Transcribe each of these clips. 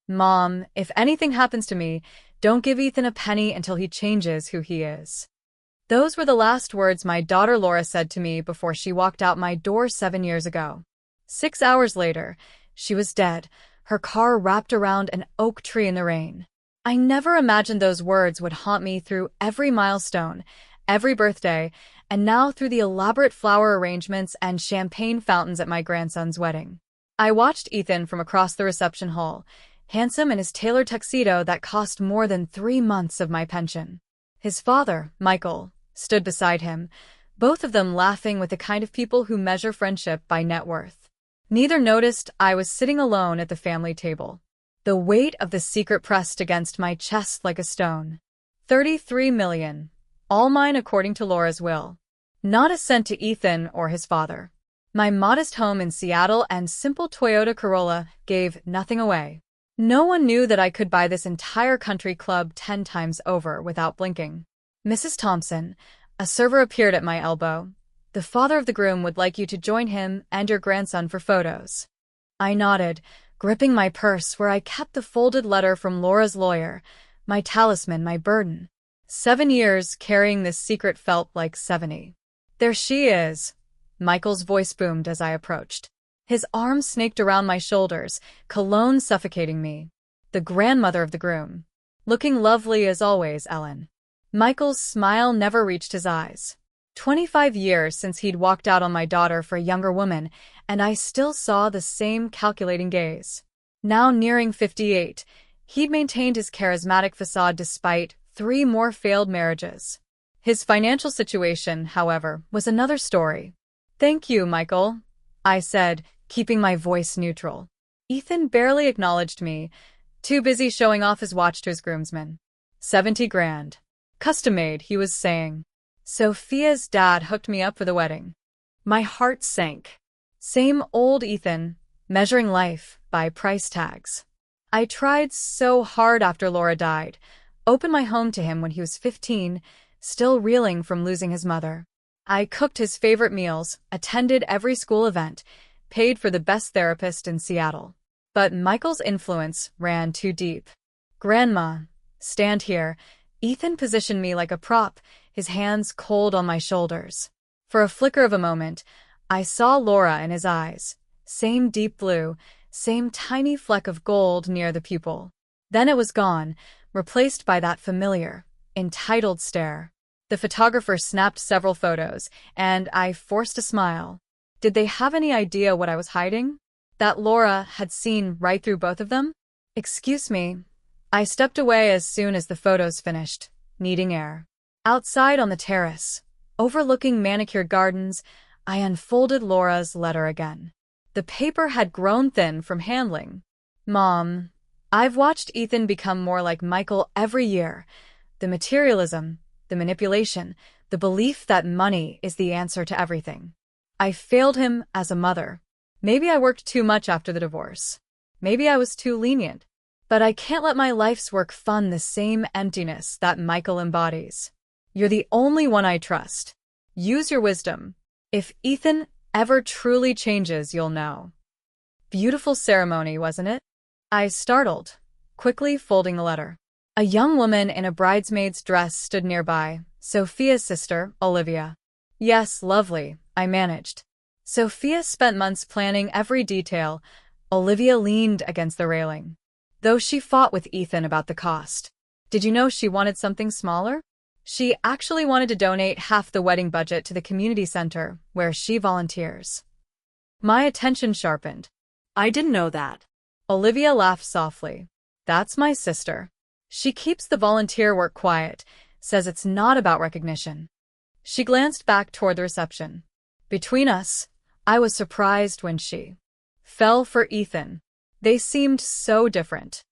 Mom, if anything happens to me, don't give Ethan a penny until he changes who he is. Those were the last words my daughter Laura said to me before she walked out my door 7 years ago. 6 hours later, she was dead, her car wrapped around an oak tree in the rain. I never imagined those words would haunt me through every milestone, every birthday, and now through the elaborate flower arrangements and champagne fountains at my grandson's wedding. I watched Ethan from across the reception hall, handsome in his tailored tuxedo that cost more than 3 months of my pension. His father, Michael, stood beside him, both of them laughing with the kind of people who measure friendship by net worth. Neither noticed I was sitting alone at the family table. The weight of the secret pressed against my chest like a stone. 33 million. All mine according to Laura's will. Not a cent to Ethan or his father. My modest home in Seattle and simple Toyota Corolla gave nothing away. No one knew that I could buy this entire country club 10 times over without blinking. Mrs. Thompson, a server appeared at my elbow. The father of the groom would like you to join him and your grandson for photos. I nodded, gripping my purse where I kept the folded letter from Laura's lawyer, my talisman, my burden. 7 years carrying this secret felt like 70. There she is, Michael's voice boomed as I approached. His arms snaked around my shoulders, cologne suffocating me. The grandmother of the groom. Looking lovely as always, Ellen. Michael's smile never reached his eyes. 25 years since he'd walked out on my daughter for a younger woman, and I still saw the same calculating gaze. Now nearing 58, he'd maintained his charismatic facade despite 3 more failed marriages. His financial situation, however, was another story. Thank you, Michael, I said, keeping my voice neutral. Ethan barely acknowledged me, too busy showing off his watch to his groomsmen. 70 grand. Custom-made, he was saying. Sophia's dad hooked me up for the wedding. My heart sank. Same old Ethan, measuring life by price tags. I tried so hard after Laura died, opened my home to him when he was 15, still reeling from losing his mother. I cooked his favorite meals, attended every school event, paid for the best therapist in Seattle. But Michael's influence ran too deep. Grandma, stand here. Ethan positioned me like a prop, his hands cold on my shoulders. For a flicker of a moment, I saw Laura in his eyes. Same deep blue, same tiny fleck of gold near the pupil. Then it was gone, replaced by that familiar, entitled stare. The photographer snapped several photos, and I forced a smile. Did they have any idea what I was hiding? That Laura had seen right through both of them? Excuse me. I stepped away as soon as the photos finished, needing air. Outside on the terrace, overlooking manicured gardens, I unfolded Laura's letter again. The paper had grown thin from handling. Mom, I've watched Ethan become more like Michael every year. The materialism, the manipulation, the belief that money is the answer to everything. I failed him as a mother. Maybe I worked too much after the divorce. Maybe I was too lenient. But I can't let my life's work fund the same emptiness that Michael embodies. You're the only one I trust. Use your wisdom. If Ethan ever truly changes, you'll know. Beautiful ceremony, wasn't it? I startled, quickly folding the letter. A young woman in a bridesmaid's dress stood nearby, Sophia's sister, Olivia. Yes, lovely, I managed. Sophia spent months planning every detail. Olivia leaned against the railing. Though she fought with Ethan about the cost. Did you know she wanted something smaller? She actually wanted to donate half the wedding budget to the community center, where she volunteers. My attention sharpened. I didn't know that. Olivia laughed softly. That's my sister. She keeps the volunteer work quiet, says it's not about recognition. She glanced back toward the reception. Between us, I was surprised when she fell for Ethan. They seemed so different.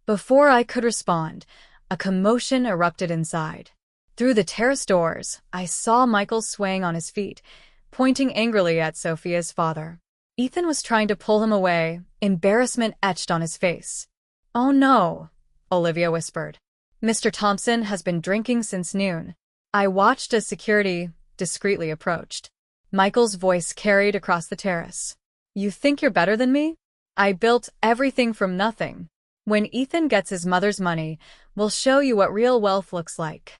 Before I could respond, a commotion erupted inside. Through the terrace doors, I saw Michael swaying on his feet, pointing angrily at Sophia's father. Ethan was trying to pull him away, embarrassment etched on his face. Oh no, Olivia whispered. Mr. Thompson has been drinking since noon. I watched as security discreetly approached. Michael's voice carried across the terrace. You think you're better than me? I built everything from nothing. When Ethan gets his mother's money, we'll show you what real wealth looks like.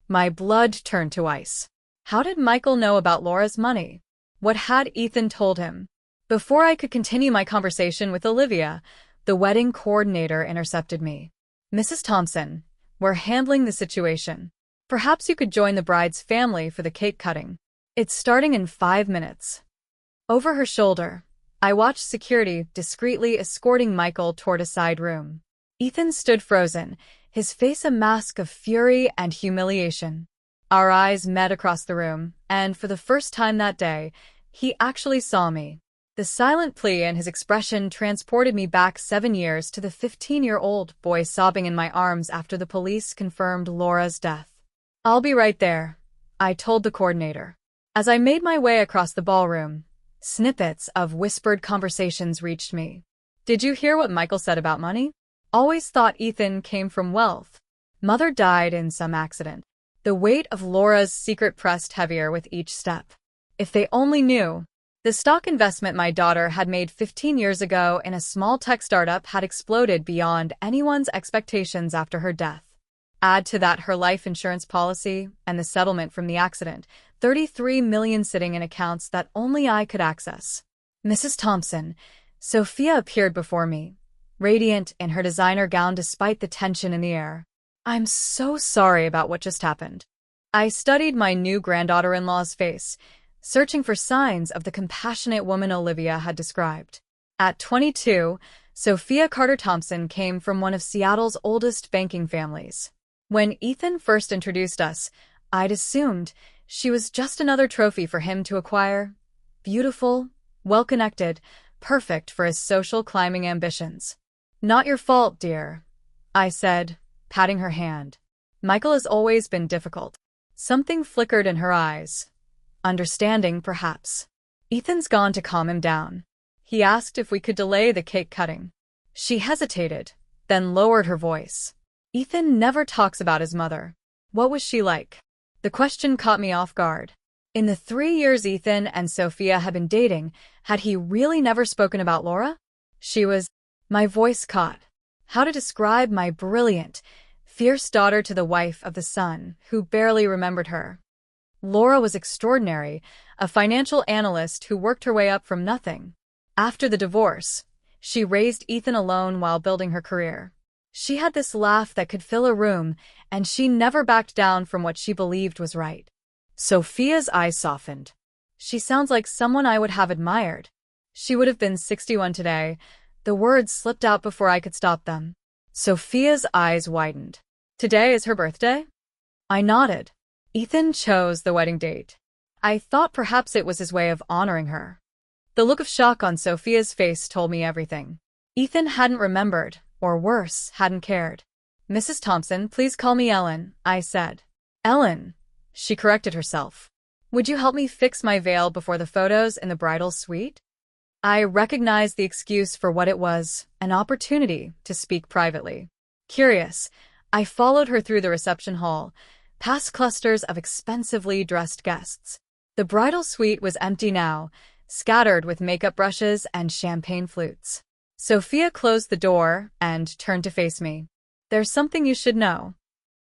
My blood turned to ice. How did Michael know about Laura's money? What had Ethan told him? Before I could continue my conversation with Olivia, the wedding coordinator intercepted me. Mrs. Thompson, we're handling the situation. Perhaps you could join the bride's family for the cake cutting. It's starting in 5 minutes. Over her shoulder, I watched security discreetly escorting Michael toward a side room. Ethan stood frozen, his face a mask of fury and humiliation. Our eyes met across the room, and for the first time that day, he actually saw me. The silent plea in his expression transported me back 7 years to the 15-year-old boy sobbing in my arms after the police confirmed Laura's death. I'll be right there, I told the coordinator. As I made my way across the ballroom, snippets of whispered conversations reached me. Did you hear what Michael said about money? Always thought Ethan came from wealth. Mother died in some accident. The weight of Laura's secret pressed heavier with each step. If they only knew. The stock investment my daughter had made 15 years ago in a small tech startup had exploded beyond anyone's expectations after her death. Add to that her life insurance policy and the settlement from the accident, $33 million sitting in accounts that only I could access. Mrs. Thompson, Sophia appeared before me, radiant in her designer gown despite the tension in the air. I'm so sorry about what just happened. I studied my new granddaughter-in-law's face, searching for signs of the compassionate woman Olivia had described. At 22, Sophia Carter Thompson came from one of Seattle's oldest banking families. When Ethan first introduced us, I'd assumed she was just another trophy for him to acquire. Beautiful, well-connected, perfect for his social climbing ambitions. Not your fault, dear, I said, patting her hand. Michael has always been difficult. Something flickered in her eyes. Understanding, perhaps. Ethan's gone to calm him down. He asked if we could delay the cake cutting. She hesitated, then lowered her voice. Ethan never talks about his mother. What was she like? The question caught me off guard. In the 3 years Ethan and Sophia had been dating, had he really never spoken about Laura? She was... My voice caught. How to describe my brilliant, fierce daughter to the wife of the son who barely remembered her? Laura was extraordinary, a financial analyst who worked her way up from nothing. After the divorce, she raised Ethan alone while building her career. She had this laugh that could fill a room, and she never backed down from what she believed was right. Sophia's eyes softened. She sounds like someone I would have admired. She would have been 61 today. The words slipped out before I could stop them. Sophia's eyes widened. Today is her birthday? I nodded. Ethan chose the wedding date. I thought perhaps it was his way of honoring her. The look of shock on Sophia's face told me everything. Ethan hadn't remembered, or worse, hadn't cared. Mrs. Thompson, please call me Ellen, I said. Ellen, she corrected herself. Would you help me fix my veil before the photos in the bridal suite? I recognized the excuse for what it was, an opportunity to speak privately. Curious, I followed her through the reception hall, past clusters of expensively dressed guests. The bridal suite was empty now, scattered with makeup brushes and champagne flutes. Sophia closed the door and turned to face me. There's something you should know.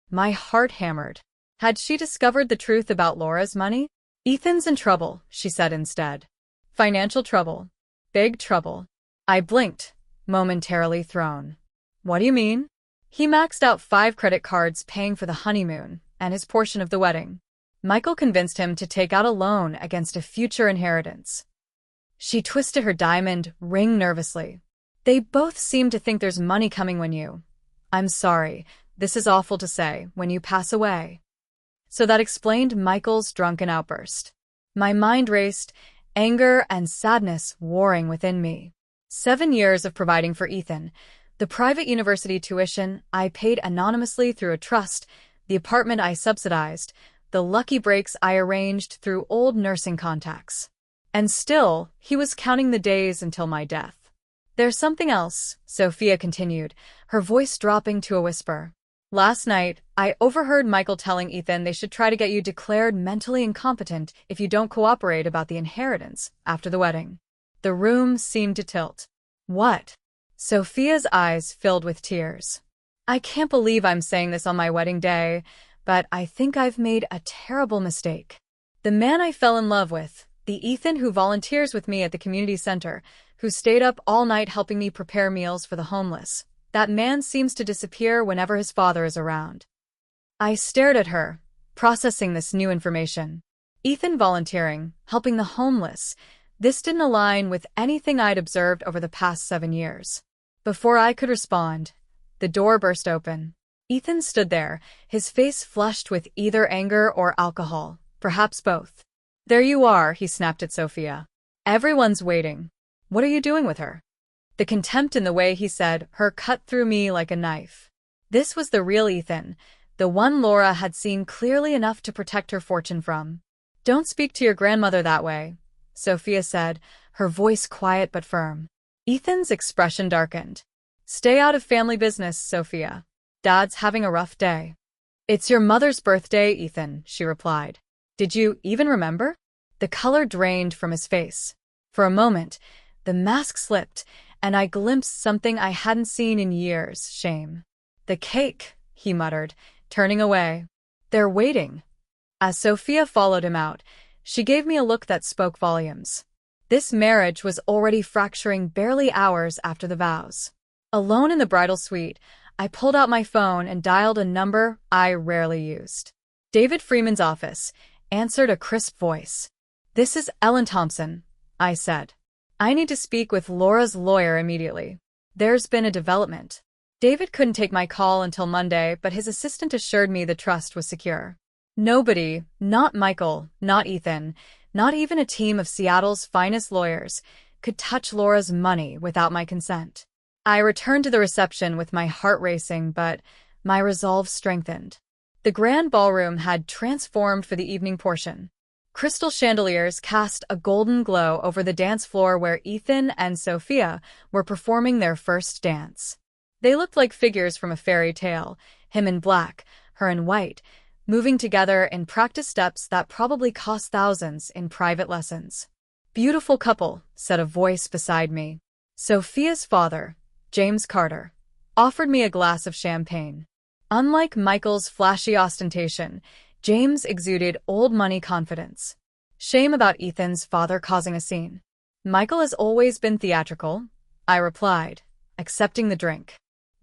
My heart hammered. Had she discovered the truth about Laura's money? Ethan's in trouble, she said instead. Financial trouble. Big trouble. I blinked, momentarily thrown. What do you mean? He maxed out 5 credit cards paying for the honeymoon and his portion of the wedding. Michael convinced him to take out a loan against a future inheritance. She twisted her diamond ring nervously. They both seem to think there's money coming when you... I'm sorry, this is awful to say, when you pass away. So that explained Michael's drunken outburst. My mind raced, anger and sadness warring within me. 7 years of providing for Ethan, the private university tuition I paid anonymously through a trust, the apartment I subsidized, the lucky breaks I arranged through old nursing contacts. And still, he was counting the days until my death. There's something else, Sophia continued, her voice dropping to a whisper. Last night, I overheard Michael telling Ethan they should try to get you declared mentally incompetent if you don't cooperate about the inheritance after the wedding. The room seemed to tilt. What? Sophia's eyes filled with tears. I can't believe I'm saying this on my wedding day, but I think I've made a terrible mistake. The man I fell in love with, the Ethan who volunteers with me at the community center, who stayed up all night helping me prepare meals for the homeless, that man seems to disappear whenever his father is around. I stared at her, processing this new information. Ethan volunteering, helping the homeless. This didn't align with anything I'd observed over the past 7 years. Before I could respond, the door burst open. Ethan stood there, his face flushed with either anger or alcohol, perhaps both. There you are, he snapped at Sophia. Everyone's waiting. What are you doing with her? The contempt in the way he said her cut through me like a knife. This was the real Ethan, the one Laura had seen clearly enough to protect her fortune from. Don't speak to your grandmother that way, Sophia said, her voice quiet but firm. Ethan's expression darkened. Stay out of family business, Sophia. Dad's having a rough day. It's your mother's birthday, Ethan, she replied. Did you even remember? The color drained from his face. For a moment, the mask slipped, and I glimpsed something I hadn't seen in years, shame. The cake, he muttered, turning away. They're waiting. As Sophia followed him out, she gave me a look that spoke volumes. This marriage was already fracturing barely hours after the vows. Alone in the bridal suite, I pulled out my phone and dialed a number I rarely used. David Freeman's office, answered a crisp voice. This is Ellen Thompson, I said. I need to speak with Laura's lawyer immediately. There's been a development. David couldn't take my call until Monday, but his assistant assured me the trust was secure. Nobody, not Michael, not Ethan, not even a team of Seattle's finest lawyers, could touch Laura's money without my consent. I returned to the reception with my heart racing, but my resolve strengthened. The grand ballroom had transformed for the evening portion. Crystal chandeliers cast a golden glow over the dance floor where Ethan and Sophia were performing their first dance. They looked like figures from a fairy tale, him in black, her in white, moving together in practice steps that probably cost thousands in private lessons. Beautiful couple, said a voice beside me. Sophia's father, James Carter, offered me a glass of champagne. Unlike Michael's flashy ostentation, James exuded old money confidence. Shame about Ethan's father causing a scene. Michael has always been theatrical, I replied, accepting the drink.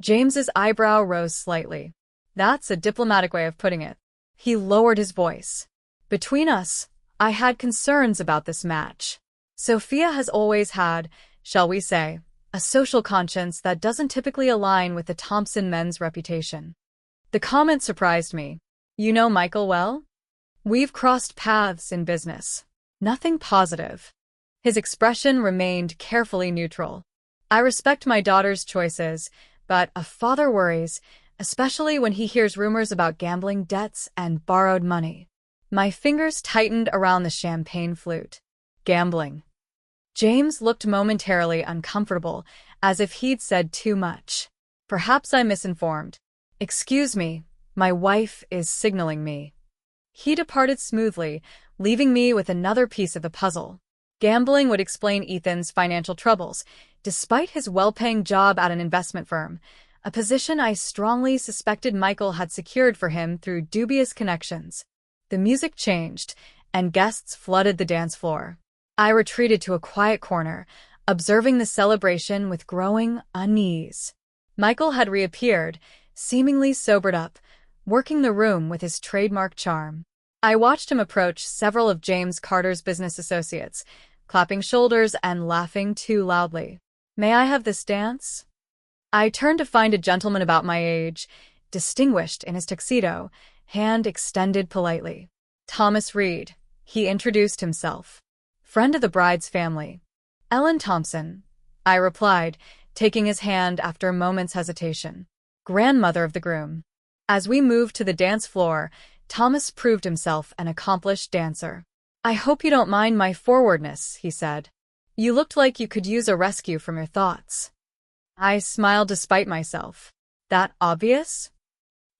James's eyebrow rose slightly. That's a diplomatic way of putting it. He lowered his voice. Between us, I had concerns about this match. Sophia has always had, shall we say, a social conscience that doesn't typically align with the Thompson men's reputation. The comment surprised me. You know Michael well? We've crossed paths in business. Nothing positive. His expression remained carefully neutral. I respect my daughter's choices, but a father worries, especially when he hears rumors about gambling debts and borrowed money. My fingers tightened around the champagne flute. Gambling. James looked momentarily uncomfortable, as if he'd said too much. Perhaps I'm misinformed. Excuse me, my wife is signaling me. He departed smoothly, leaving me with another piece of the puzzle. Gambling would explain Ethan's financial troubles, despite his well-paying job at an investment firm, a position I strongly suspected Michael had secured for him through dubious connections. The music changed, and guests flooded the dance floor. I retreated to a quiet corner, observing the celebration with growing unease. Michael had reappeared, seemingly sobered up, working the room with his trademark charm. I watched him approach several of James Carter's business associates, clapping shoulders and laughing too loudly. May I have this dance? I turned to find a gentleman about my age, distinguished in his tuxedo, hand extended politely. Thomas Reed, he introduced himself. Friend of the bride's family. Ellen Thompson, I replied, taking his hand after a moment's hesitation. Grandmother of the groom. As we moved to the dance floor, Thomas proved himself an accomplished dancer. I hope you don't mind my forwardness, he said. You looked like you could use a rescue from your thoughts. I smiled despite myself. That obvious?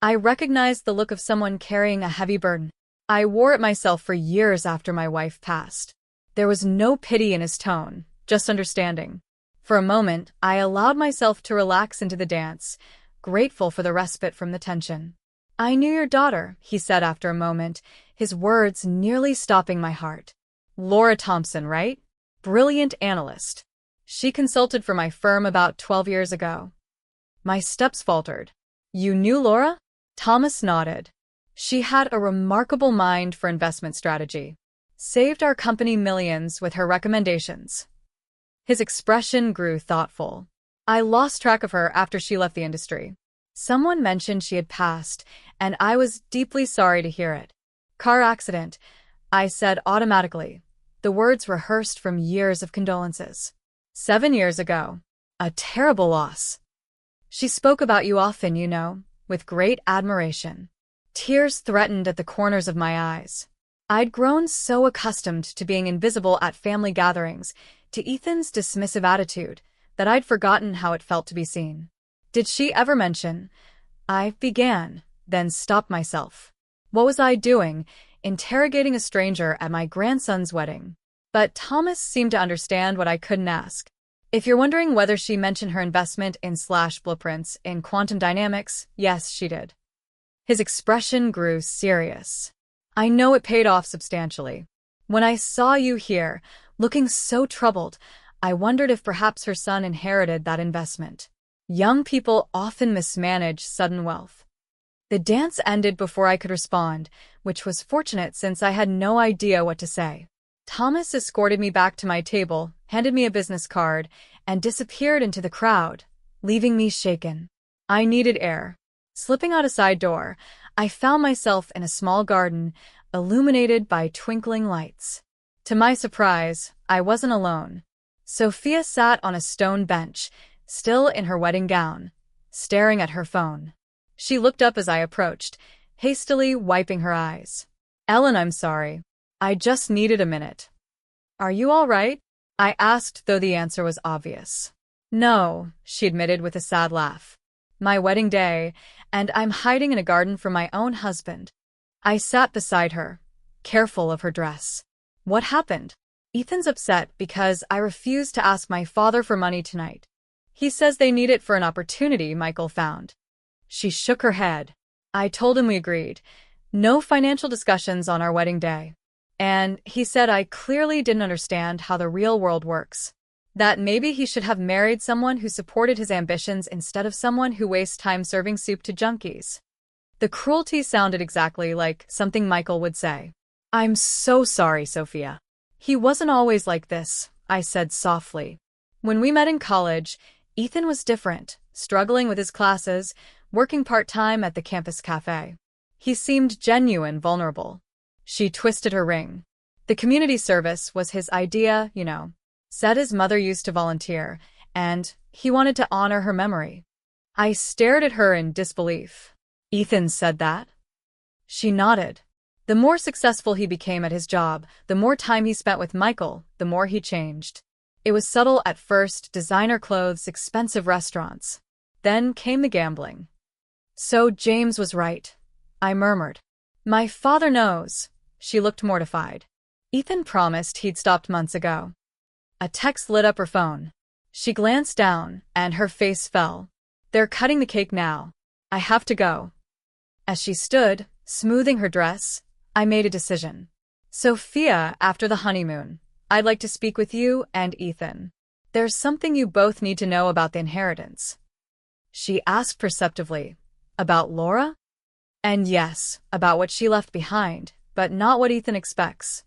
I recognized the look of someone carrying a heavy burden. I wore it myself for years after my wife passed. There was no pity in his tone, just understanding. For a moment, I allowed myself to relax into the dance, grateful for the respite from the tension. "I knew your daughter," he said after a moment, his words nearly stopping my heart. "Laura Thompson, right? Brilliant analyst. She consulted for my firm about 12 years ago." My steps faltered. "You knew Laura?" Thomas nodded. "She had a remarkable mind for investment strategy. Saved our company millions with her recommendations." His expression grew thoughtful. "I lost track of her after she left the industry. Someone mentioned she had passed, and I was deeply sorry to hear it." "Car accident," I said automatically, the words rehearsed from years of condolences. 7 years ago. A terrible loss. She spoke about you often, you know, with great admiration. Tears threatened at the corners of my eyes. I'd grown so accustomed to being invisible at family gatherings, to Ethan's dismissive attitude, that I'd forgotten how it felt to be seen. "Did she ever mention—" I began, then stopped myself. What was I doing, interrogating a stranger at my grandson's wedding? But Thomas seemed to understand what I couldn't ask. "If you're wondering whether she mentioned her investment in Slash blueprints in quantum dynamics, yes, she did." His expression grew serious. "I know it paid off substantially. When I saw you here, looking so troubled, I wondered if perhaps her son inherited that investment. Young people often mismanage sudden wealth." The dance ended before I could respond, which was fortunate since I had no idea what to say. Thomas escorted me back to my table, handed me a business card, and disappeared into the crowd, leaving me shaken. I needed air. Slipping out a side door, I found myself in a small garden, illuminated by twinkling lights. To my surprise, I wasn't alone. Sophia sat on a stone bench, still in her wedding gown, staring at her phone. She looked up as I approached, hastily wiping her eyes. "Ellen, I'm sorry. I just needed a minute." "Are you all right?" I asked, though the answer was obvious. "No," she admitted with a sad laugh. "My wedding day, and I'm hiding in a garden from my own husband." I sat beside her, careful of her dress. "What happened?" "Ethan's upset because I refused to ask my father for money tonight. He says they need it for an opportunity Michael found." She shook her head. "I told him we agreed. No financial discussions on our wedding day. And he said I clearly didn't understand how the real world works. That maybe he should have married someone who supported his ambitions instead of someone who wastes time serving soup to junkies." The cruelty sounded exactly like something Michael would say. "I'm so sorry, Sophia. He wasn't always like this," I said softly. "When we met in college, Ethan was different, struggling with his classes, working part-time at the campus cafe. He seemed genuine, vulnerable." She twisted her ring. "The community service was his idea, you know. Said his mother used to volunteer, and he wanted to honor her memory." I stared at her in disbelief. "Ethan said that?" She nodded. "The more successful he became at his job, the more time he spent with Michael, the more he changed. It was subtle at first, designer clothes, expensive restaurants. Then came the gambling." "So James was right," I murmured. "My father knows." She looked mortified. "Ethan promised he'd stopped months ago." A text lit up her phone. She glanced down, and her face fell. "They're cutting the cake now. I have to go." As she stood, smoothing her dress, I made a decision. "Sophia, after the honeymoon, I'd like to speak with you and Ethan. There's something you both need to know about the inheritance." She asked perceptively, "About Laura?" "And yes, about what she left behind, but not what Ethan expects."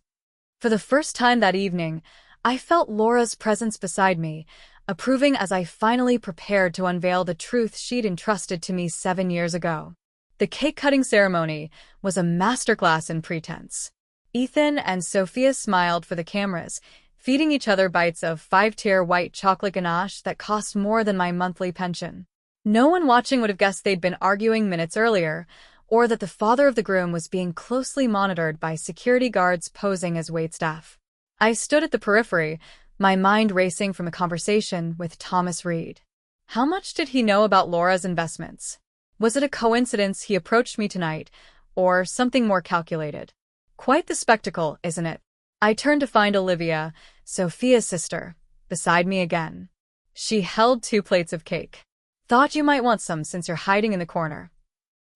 For the first time that evening, I felt Laura's presence beside me, approving as I finally prepared to unveil the truth she'd entrusted to me 7 years ago. The cake-cutting ceremony was a masterclass in pretense. Ethan and Sophia smiled for the cameras, feeding each other bites of 5-tier white chocolate ganache that cost more than my monthly pension. No one watching would have guessed they'd been arguing minutes earlier, or that the father of the groom was being closely monitored by security guards posing as waitstaff. I stood at the periphery, my mind racing from a conversation with Thomas Reed. How much did he know about Laura's investments? Was it a coincidence he approached me tonight, or something more calculated? Quite the spectacle, isn't it? I turned to find Olivia, Sophia's sister, beside me again. She held 2 plates of cake. Thought you might want some since you're hiding in the corner.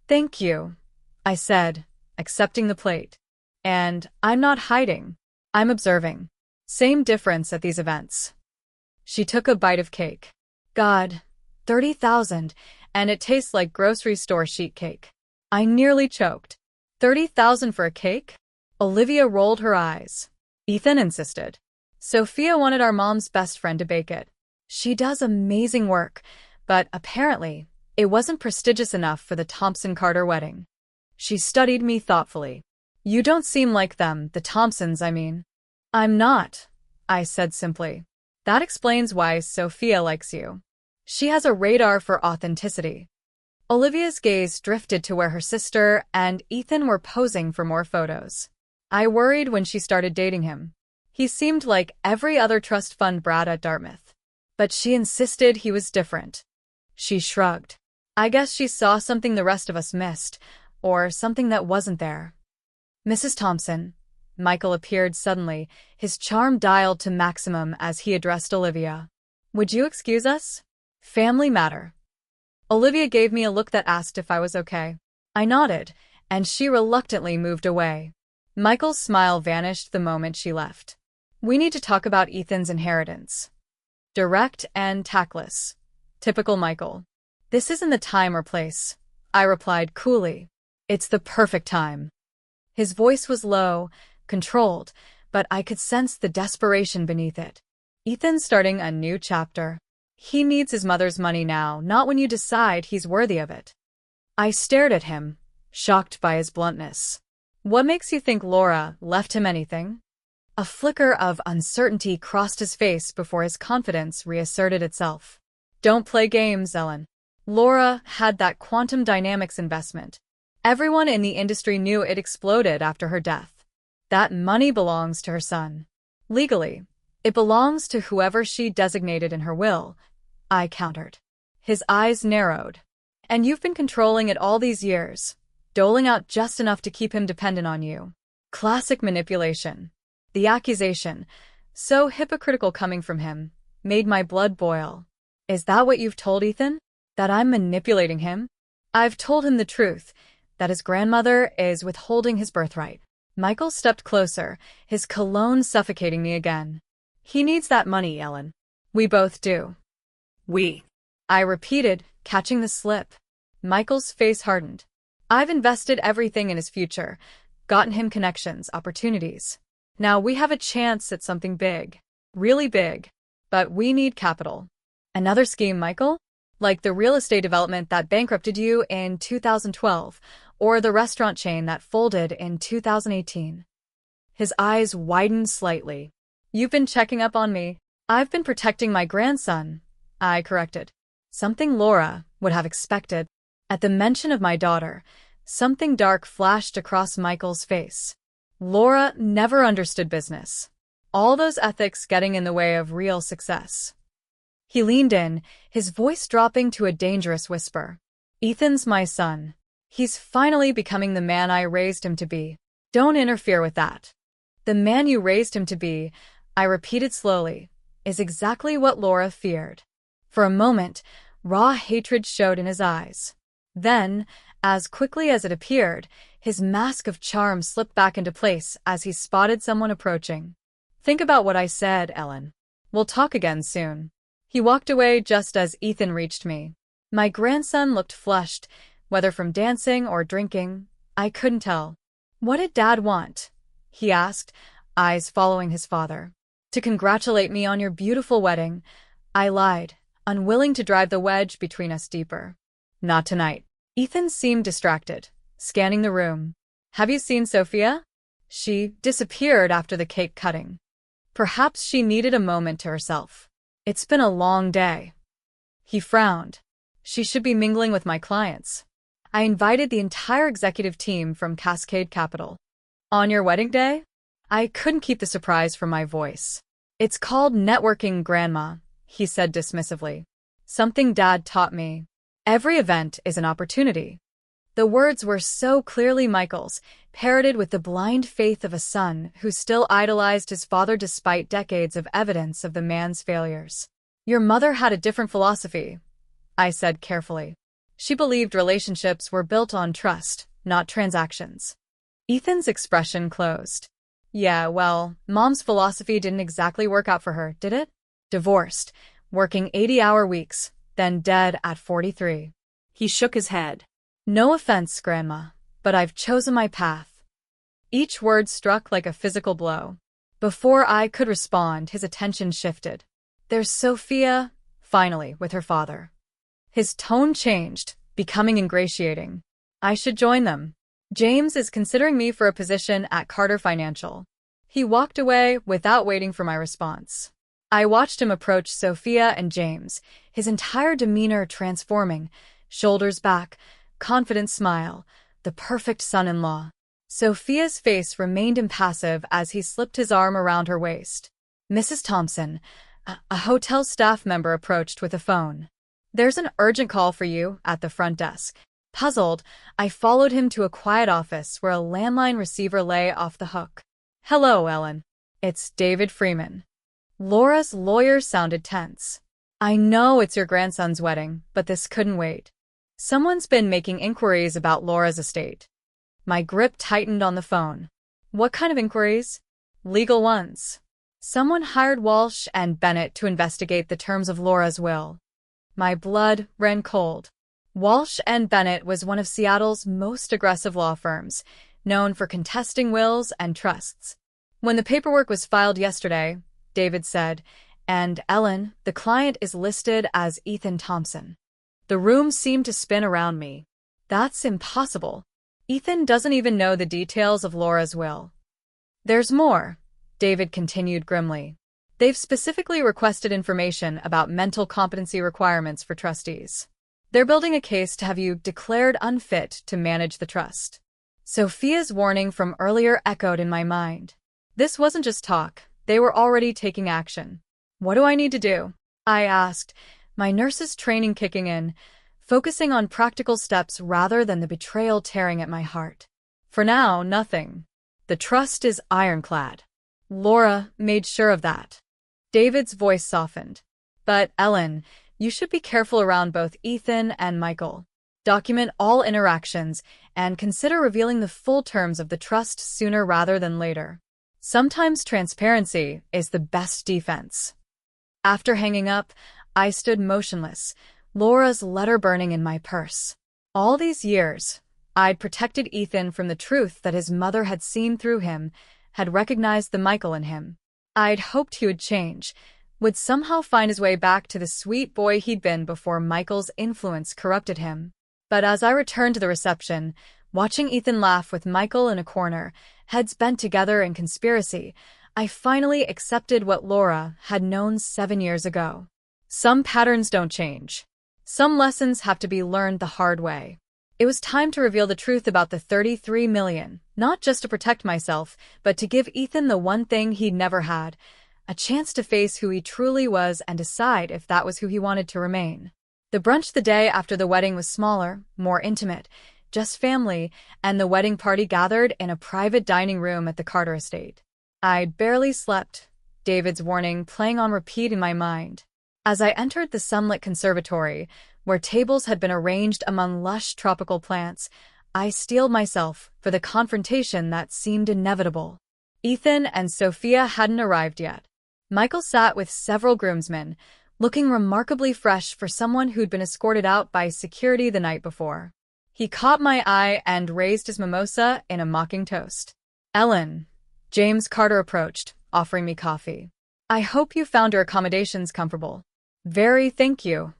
Thank you, I said, accepting the plate. And I'm not hiding. I'm observing. Same difference at these events. She took a bite of cake. God, 30,000, and it tastes like grocery store sheet cake. I nearly choked. 30,000 for a cake? Olivia rolled her eyes. Ethan insisted. Sophia wanted our mom's best friend to bake it. She does amazing work, but apparently, it wasn't prestigious enough for the Thompson-Carter wedding. She studied me thoughtfully. You don't seem like them, the Thompsons, I mean. I'm not, I said simply. That explains why Sophia likes you. She has a radar for authenticity. Olivia's gaze drifted to where her sister and Ethan were posing for more photos. I worried when she started dating him. He seemed like every other trust fund brat at Dartmouth. But she insisted he was different. She shrugged. I guess she saw something the rest of us missed, or something that wasn't there. Mrs. Thompson. Michael appeared suddenly, his charm dialed to maximum as he addressed Olivia. Would you excuse us? Family matter. Olivia gave me a look that asked if I was okay. I nodded, and she reluctantly moved away. Michael's smile vanished the moment she left. We need to talk about Ethan's inheritance. Direct and tactless. Typical Michael. This isn't the time or place, I replied coolly. It's the perfect time. His voice was low, controlled, but I could sense the desperation beneath it. Ethan's starting a new chapter. He needs his mother's money now, not when you decide he's worthy of it. I stared at him, shocked by his bluntness. What makes you think Laura left him anything? A flicker of uncertainty crossed his face before his confidence reasserted itself. Don't play games, Ellen. Laura had that quantum dynamics investment. Everyone in the industry knew it exploded after her death. That money belongs to her son. Legally, it belongs to whoever she designated in her will, I countered. His eyes narrowed. And you've been controlling it all these years, doling out just enough to keep him dependent on you. Classic manipulation. The accusation, so hypocritical coming from him, made my blood boil. Is that what you've told Ethan? That I'm manipulating him? I've told him the truth, that his grandmother is withholding his birthright. Michael stepped closer, his cologne suffocating me again. He needs that money, Ellen. We both do. We. I repeated, catching the slip. Michael's face hardened. I've invested everything in his future, gotten him connections, opportunities. Now we have a chance at something big. Really big. But we need capital. Another scheme, Michael? Like the real estate development that bankrupted you in 2012, or the restaurant chain that folded in 2018. His eyes widened slightly. You've been checking up on me. I've been protecting my grandson, I corrected. Something Laura would have expected. At the mention of my daughter, something dark flashed across Michael's face. Laura never understood business. All those ethics getting in the way of real success. He leaned in, his voice dropping to a dangerous whisper. Ethan's my son. He's finally becoming the man I raised him to be. Don't interfere with that. The man you raised him to be, I repeated slowly, is exactly what Laura feared. For a moment, raw hatred showed in his eyes. Then, as quickly as it appeared, his mask of charm slipped back into place as he spotted someone approaching. Think about what I said, Ellen. We'll talk again soon. He walked away just as Ethan reached me. My grandson looked flushed, whether from dancing or drinking, I couldn't tell. What did Dad want? He asked, eyes following his father. To congratulate me on your beautiful wedding. I lied, unwilling to drive the wedge between us deeper. Not tonight. Ethan seemed distracted, scanning the room. Have you seen Sophia? She disappeared after the cake cutting. Perhaps she needed a moment to herself. It's been a long day. He frowned. She should be mingling with my clients. I invited the entire executive team from Cascade Capital. On your wedding day? I couldn't keep the surprise from my voice. It's called networking, Grandma, he said dismissively. Something Dad taught me. Every event is an opportunity. The words were so clearly Michael's, parroted with the blind faith of a son who still idolized his father despite decades of evidence of the man's failures. Your mother had a different philosophy, I said carefully. She believed relationships were built on trust, not transactions. Ethan's expression closed. Yeah, well, Mom's philosophy didn't exactly work out for her, did it? Divorced, working 80-hour weeks, then dead at 43. He shook his head. No offense, Grandma, but I've chosen my path. Each word struck like a physical blow. Before I could respond, his attention shifted. There's Sophia, finally, with her father. His tone changed, becoming ingratiating. I should join them. James is considering me for a position at Carter Financial. He walked away without waiting for my response. I watched him approach Sophia and James, his entire demeanor transforming, shoulders back, confident smile, the perfect son-in-law. Sophia's face remained impassive as he slipped his arm around her waist. Mrs. Thompson, a hotel staff member approached with a phone. There's an urgent call for you at the front desk. Puzzled, I followed him to a quiet office where a landline receiver lay off the hook. Hello, Ellen. It's David Freeman. Laura's lawyer sounded tense. I know it's your grandson's wedding, but this couldn't wait. Someone's been making inquiries about Laura's estate. My grip tightened on the phone. What kind of inquiries? Legal ones. Someone hired Walsh and Bennett to investigate the terms of Laura's will. My blood ran cold. Walsh and Bennett was one of Seattle's most aggressive law firms, known for contesting wills and trusts. When the paperwork was filed yesterday, David said, and Ellen, the client is listed as Ethan Thompson. The room seemed to spin around me. That's impossible. Ethan doesn't even know the details of Laura's will. There's more, David continued grimly. They've specifically requested information about mental competency requirements for trustees. They're building a case to have you declared unfit to manage the trust. Sophia's warning from earlier echoed in my mind. This wasn't just talk. They were already taking action. What do I need to do? I asked, my nurse's training kicking in, focusing on practical steps rather than the betrayal tearing at my heart. For now, nothing. The trust is ironclad. Laura made sure of that. David's voice softened. But, Ellen, you should be careful around both Ethan and Michael. Document all interactions and consider revealing the full terms of the trust sooner rather than later. Sometimes transparency is the best defense. After hanging up, I stood motionless, Laura's letter burning in my purse. All these years, I'd protected Ethan from the truth that his mother had seen through him, had recognized the Michael in him. I'd hoped he would change, would somehow find his way back to the sweet boy he'd been before Michael's influence corrupted him. But as I returned to the reception, watching Ethan laugh with Michael in a corner, heads bent together in conspiracy, I finally accepted what Laura had known 7 years ago. Some patterns don't change. Some lessons have to be learned the hard way. It was time to reveal the truth about the $33 million, not just to protect myself, but to give Ethan the one thing he'd never had, a chance to face who he truly was and decide if that was who he wanted to remain. The brunch the day after the wedding was smaller, more intimate, just family, and the wedding party gathered in a private dining room at the Carter estate. I'd barely slept, David's warning playing on repeat in my mind. As I entered the sunlit conservatory, where tables had been arranged among lush tropical plants, I steeled myself for the confrontation that seemed inevitable. Ethan and Sophia hadn't arrived yet. Michael sat with several groomsmen, looking remarkably fresh for someone who'd been escorted out by security the night before. He caught my eye and raised his mimosa in a mocking toast. Ellen, James Carter approached, offering me coffee. I hope you found your accommodations comfortable. Very, thank you.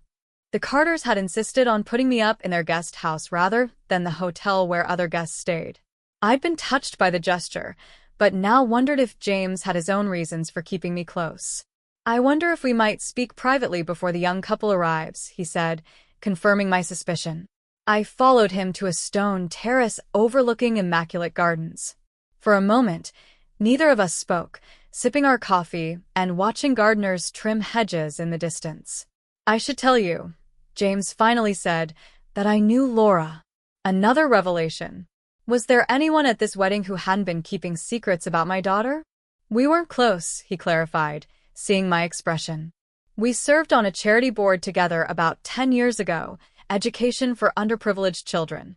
The Carters had insisted on putting me up in their guest house rather than the hotel where other guests stayed. I'd been touched by the gesture, but now wondered if James had his own reasons for keeping me close. I wonder if we might speak privately before the young couple arrives, he said, confirming my suspicion. I followed him to a stone terrace overlooking immaculate gardens. For a moment, neither of us spoke, sipping our coffee and watching gardeners trim hedges in the distance. I should tell you, James finally said, that I knew Laura. Another revelation. Was there anyone at this wedding who hadn't been keeping secrets about my daughter? We weren't close, he clarified, seeing my expression. We served on a charity board together about 10 years ago, education for underprivileged children.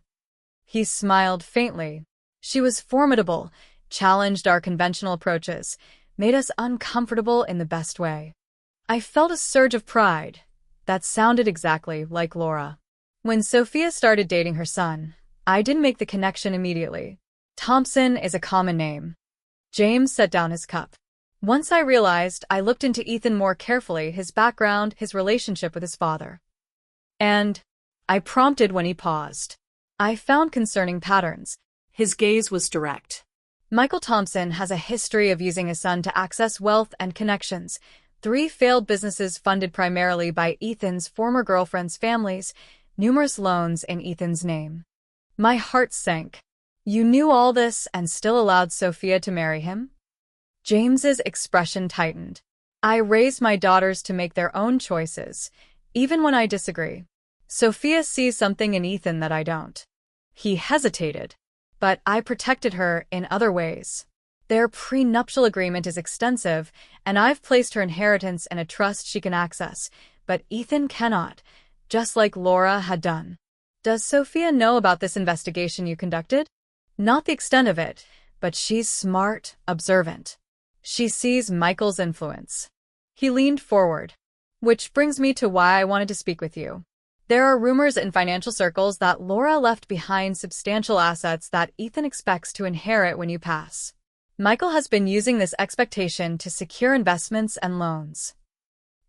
He smiled faintly. She was formidable, challenged our conventional approaches, made us uncomfortable in the best way. I felt a surge of pride. That sounded exactly like Laura. When Sophia started dating her son, I didn't make the connection immediately. Thompson is a common name. James set down his cup. Once I realized, I looked into Ethan more carefully, his background, his relationship with his father. And I prompted when he paused. I found concerning patterns. His gaze was direct. Michael Thompson has a history of using his son to access wealth and connections. 3 failed businesses funded primarily by Ethan's former girlfriend's families, numerous loans in Ethan's name. My heart sank. You knew all this and still allowed Sophia to marry him? James's expression tightened. I raised my daughters to make their own choices, even when I disagree. Sophia sees something in Ethan that I don't. He hesitated, but I protected her in other ways. Their prenuptial agreement is extensive, and I've placed her inheritance in a trust she can access, but Ethan cannot, just like Laura had done. Does Sophia know about this investigation you conducted? Not the extent of it, but she's smart, observant. She sees Michael's influence. He leaned forward. Which brings me to why I wanted to speak with you. There are rumors in financial circles that Laura left behind substantial assets that Ethan expects to inherit when you pass. Michael has been using this expectation to secure investments and loans.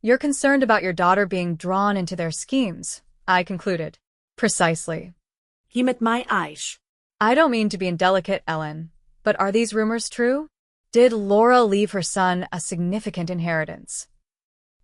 You're concerned about your daughter being drawn into their schemes, I concluded. Precisely. He met my eyes. I don't mean to be indelicate, Ellen, but are these rumors true? Did Laura leave her son a significant inheritance?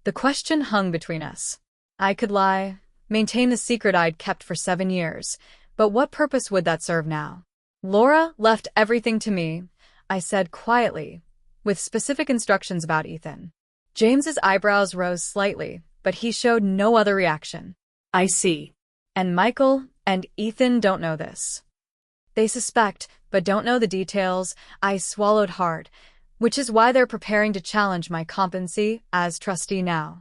The question hung between us. I could lie, maintain the secret I'd kept for 7 years, but what purpose would that serve now? Laura left everything to me, I said quietly, with specific instructions about Ethan. James's eyebrows rose slightly, but he showed no other reaction. I see. And Michael and Ethan don't know this. They suspect, but don't know the details. I swallowed hard, which is why they're preparing to challenge my competency as trustee now.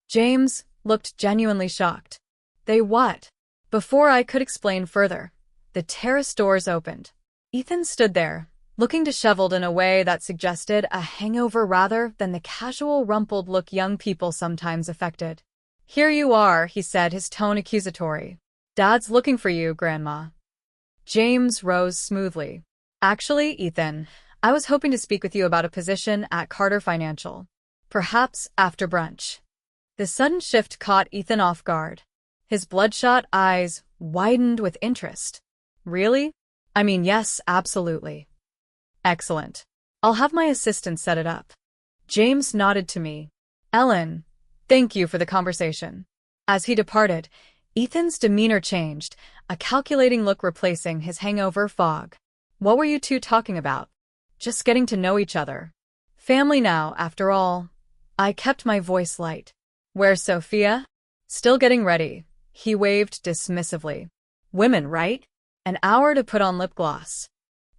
James looked genuinely shocked. They what? Before I could explain further, the terrace doors opened. Ethan stood there, looking disheveled in a way that suggested a hangover rather than the casual rumpled look young people sometimes affected. Here you are, he said, his tone accusatory. Dad's looking for you, Grandma. James rose smoothly. Actually, Ethan, I was hoping to speak with you about a position at Carter Financial. Perhaps after brunch. The sudden shift caught Ethan off guard. His bloodshot eyes widened with interest. Really? I mean, yes, absolutely. Excellent. I'll have my assistant set it up. James nodded to me. Ellen, thank you for the conversation. As he departed, Ethan's demeanor changed, a calculating look replacing his hangover fog. What were you two talking about? Just getting to know each other. Family now, after all. I kept my voice light. Where's Sophia? Still getting ready. He waved dismissively. Women, right? An hour to put on lip gloss.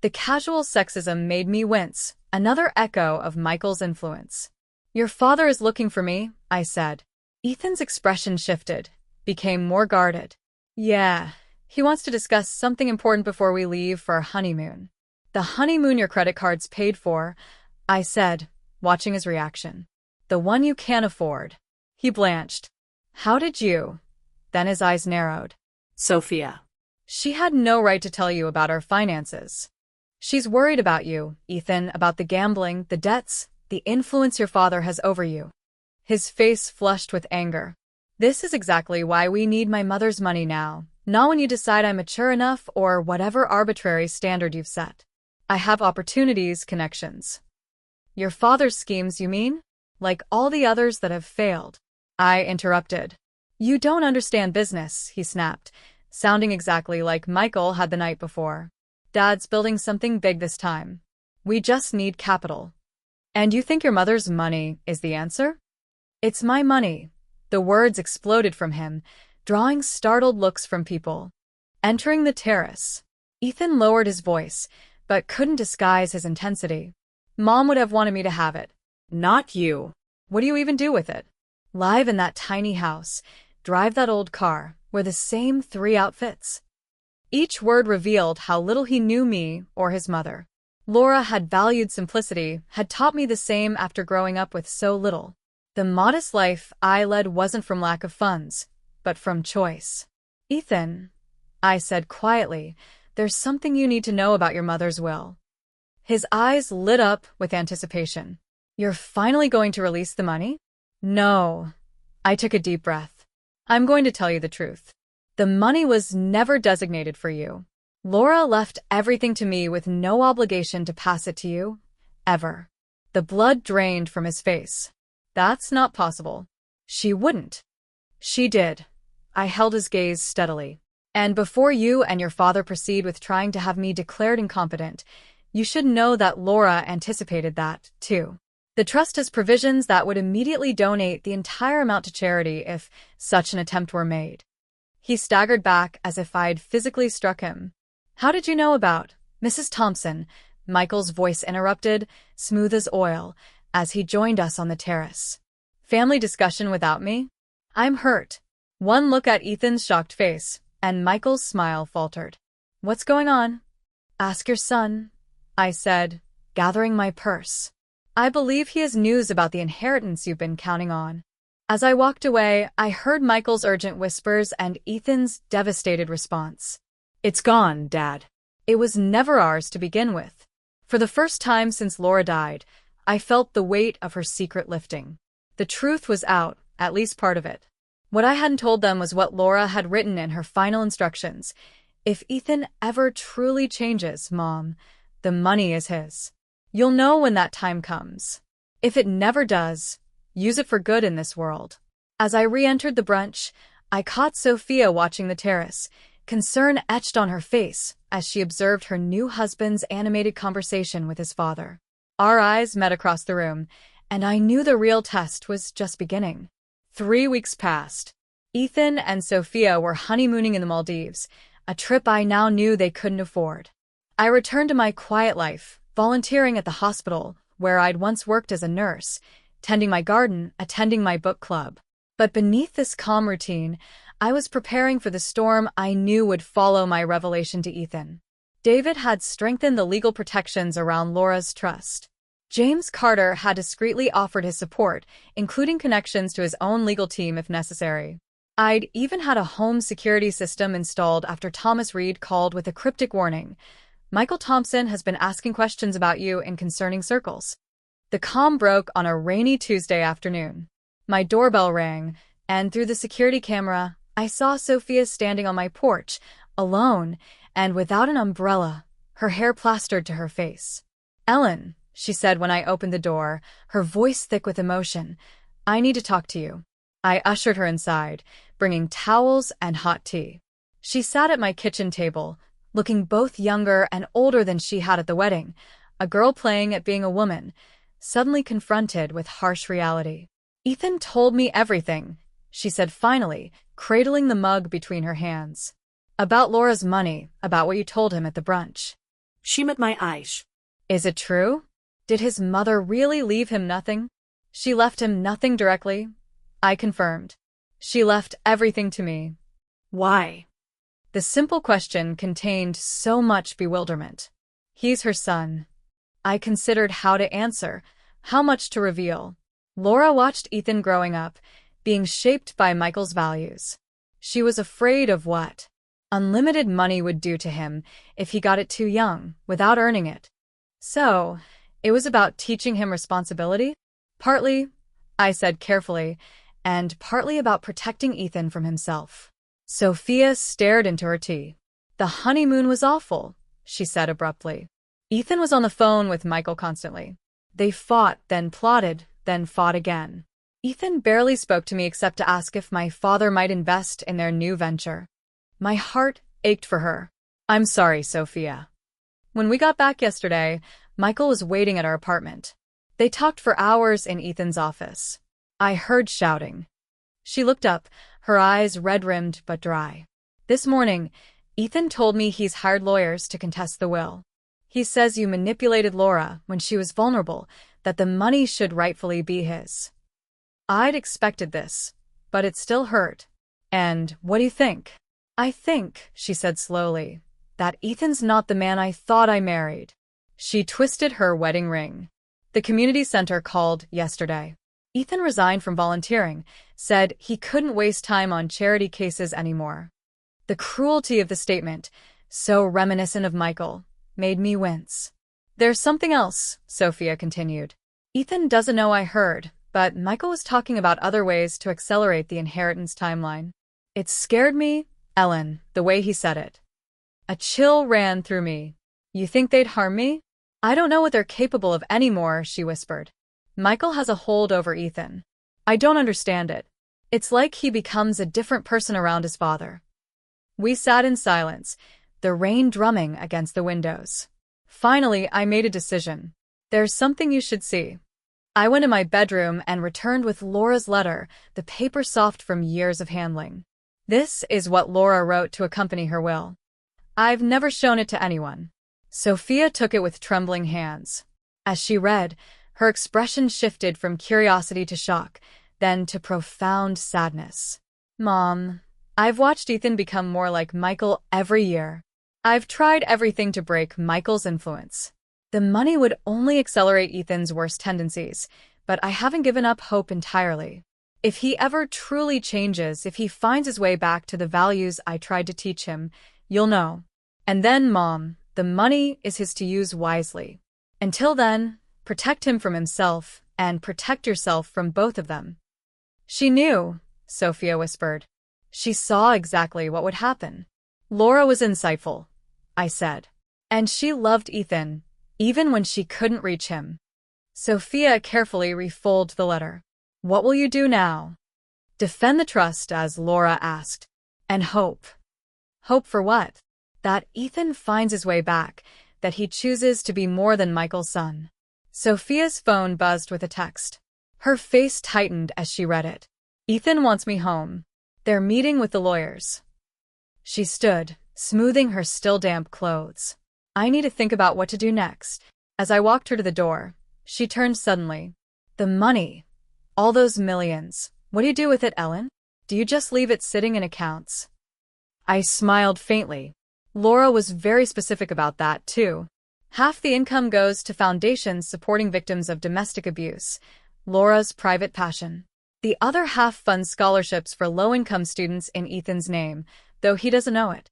The casual sexism made me wince, another echo of Michael's influence. Your father is looking for me, I said. Ethan's expression shifted, became more guarded. Yeah, he wants to discuss something important before we leave for our honeymoon. The honeymoon your credit cards paid for, I said, watching his reaction. The one you can't afford. He blanched. How did you? Then his eyes narrowed. Sophia. She had no right to tell you about our finances. She's worried about you, Ethan, about the gambling, the debts, the influence your father has over you. His face flushed with anger. This is exactly why we need my mother's money now, not when you decide I'm mature enough or whatever arbitrary standard you've set. I have opportunities, connections. Your father's schemes, you mean? Like all the others that have failed. I interrupted. You don't understand business, he snapped, sounding exactly like Michael had the night before. Dad's building something big this time. We just need capital. And you think your mother's money is the answer? It's my money. The words exploded from him, drawing startled looks from people. Entering the terrace, Ethan lowered his voice, but couldn't disguise his intensity. Mom would have wanted me to have it. Not you. What do you even do with it? live in that tiny house, drive that old car, wear the same 3 outfits. Each word revealed how little he knew me or his mother. Laura had valued simplicity, had taught me the same after growing up with so little. The modest life I led wasn't from lack of funds, but from choice. Ethan, I said quietly, there's something you need to know about your mother's will. His eyes lit up with anticipation. You're finally going to release the money? No. I took a deep breath. I'm going to tell you the truth. The money was never designated for you. Laura left everything to me with no obligation to pass it to you, ever. The blood drained from his face. That's not possible. She wouldn't. She did. I held his gaze steadily. And before you and your father proceed with trying to have me declared incompetent, you should know that Laura anticipated that, too. The trust has provisions that would immediately donate the entire amount to charity if such an attempt were made. He staggered back as if I'd physically struck him. How did you know about Mrs. Thompson? Michael's voice interrupted, smooth as oil, as he joined us on the terrace. Family discussion without me? I'm hurt. One look at Ethan's shocked face, and Michael's smile faltered. What's going on? Ask your son, I said, gathering my purse. I believe he has news about the inheritance you've been counting on. As I walked away, I heard Michael's urgent whispers and Ethan's devastated response. It's gone, Dad. It was never ours to begin with. For the first time since Laura died, I felt the weight of her secret lifting. The truth was out, at least part of it. What I hadn't told them was what Laura had written in her final instructions. If Ethan ever truly changes, Mom, the money is his. You'll know when that time comes. If it never does, use it for good in this world. As I re-entered the brunch, I caught Sophia watching the terrace, concern etched on her face as she observed her new husband's animated conversation with his father. Our eyes met across the room, and I knew the real test was just beginning. 3 weeks passed. Ethan and Sophia were honeymooning in the Maldives, a trip I now knew they couldn't afford. I returned to my quiet life, volunteering at the hospital, where I'd once worked as a nurse, tending my garden, attending my book club. But beneath this calm routine, I was preparing for the storm I knew would follow my revelation to Ethan. David had strengthened the legal protections around Laura's trust. James Carter had discreetly offered his support, including connections to his own legal team if necessary. I'd even had a home security system installed after Thomas Reed called with a cryptic warning. Michael Thompson has been asking questions about you in concerning circles. The calm broke on a rainy Tuesday afternoon. My doorbell rang, and through the security camera, I saw Sophia standing on my porch, alone, and without an umbrella, her hair plastered to her face. Ellen, she said when I opened the door, her voice thick with emotion, I need to talk to you. I ushered her inside, bringing towels and hot tea. She sat at my kitchen table, looking both younger and older than she had at the wedding, a girl playing at being a woman, suddenly confronted with harsh reality. Ethan told me everything, she said finally, cradling the mug between her hands. About Laura's money, about what you told him at the brunch. She met my eyes. Is it true? Did his mother really leave him nothing? She left him nothing directly? I confirmed. She left everything to me. Why? The simple question contained so much bewilderment. He's her son. I considered how to answer, how much to reveal. Laura watched Ethan growing up, being shaped by Michael's values. She was afraid of what unlimited money would do to him if he got it too young, without earning it. So, it was about teaching him responsibility? Partly, I said carefully, and partly about protecting Ethan from himself. Sophia stared into her tea. The honeymoon was awful, she said abruptly. Ethan was on the phone with Michael constantly. They fought, then plotted, then fought again. Ethan barely spoke to me except to ask if my father might invest in their new venture. My heart ached for her. I'm sorry, Sophia. When we got back yesterday, Michael was waiting at our apartment. They talked for hours in Ethan's office. I heard shouting. She looked up, her eyes red-rimmed but dry. This morning, Ethan told me he's hired lawyers to contest the will. He says you manipulated Laura when she was vulnerable, that the money should rightfully be his. I'd expected this, but it still hurt. And what do you think? I think, she said slowly, that Ethan's not the man I thought I married. She twisted her wedding ring. The community center called yesterday. Ethan resigned from volunteering, said he couldn't waste time on charity cases anymore. The cruelty of the statement, so reminiscent of Michael, made me wince. There's something else, Sophia continued. Ethan doesn't know I heard, but Michael was talking about other ways to accelerate the inheritance timeline. It scared me, Ellen, the way he said it. A chill ran through me. You think they'd harm me? I don't know what they're capable of anymore, she whispered. Michael has a hold over Ethan. I don't understand it. It's like he becomes a different person around his father. We sat in silence, the rain drumming against the windows. Finally, I made a decision. There's something you should see. I went in my bedroom and returned with Laura's letter, the paper soft from years of handling. This is what Laura wrote to accompany her will. I've never shown it to anyone. Sophia took it with trembling hands. As she read, her expression shifted from curiosity to shock, then to profound sadness. Mom, I've watched Ethan become more like Michael every year. I've tried everything to break Michael's influence. The money would only accelerate Ethan's worst tendencies, but I haven't given up hope entirely. If he ever truly changes, if he finds his way back to the values I tried to teach him, you'll know. And then, Mom, the money is his to use wisely. Until then, protect him from himself, and protect yourself from both of them. She knew, Sophia whispered. She saw exactly what would happen. Laura was insightful, I said. And she loved Ethan, even when she couldn't reach him. Sophia carefully refolded the letter. What will you do now? Defend the trust, as Laura asked. And hope. Hope for what? That Ethan finds his way back, that he chooses to be more than Michael's son. Sophia's phone buzzed with a text. Her face tightened as she read it. Ethan wants me home. They're meeting with the lawyers. She stood, smoothing her still damp clothes. I need to think about what to do next. As I walked her to the door, she turned suddenly. The money. All those millions. What do you do with it, Ellen? Do you just leave it sitting in accounts? I smiled faintly. Laura was very specific about that, too. Half the income goes to foundations supporting victims of domestic abuse, Laura's private passion. The other half funds scholarships for low-income students in Ethan's name, though he doesn't know it.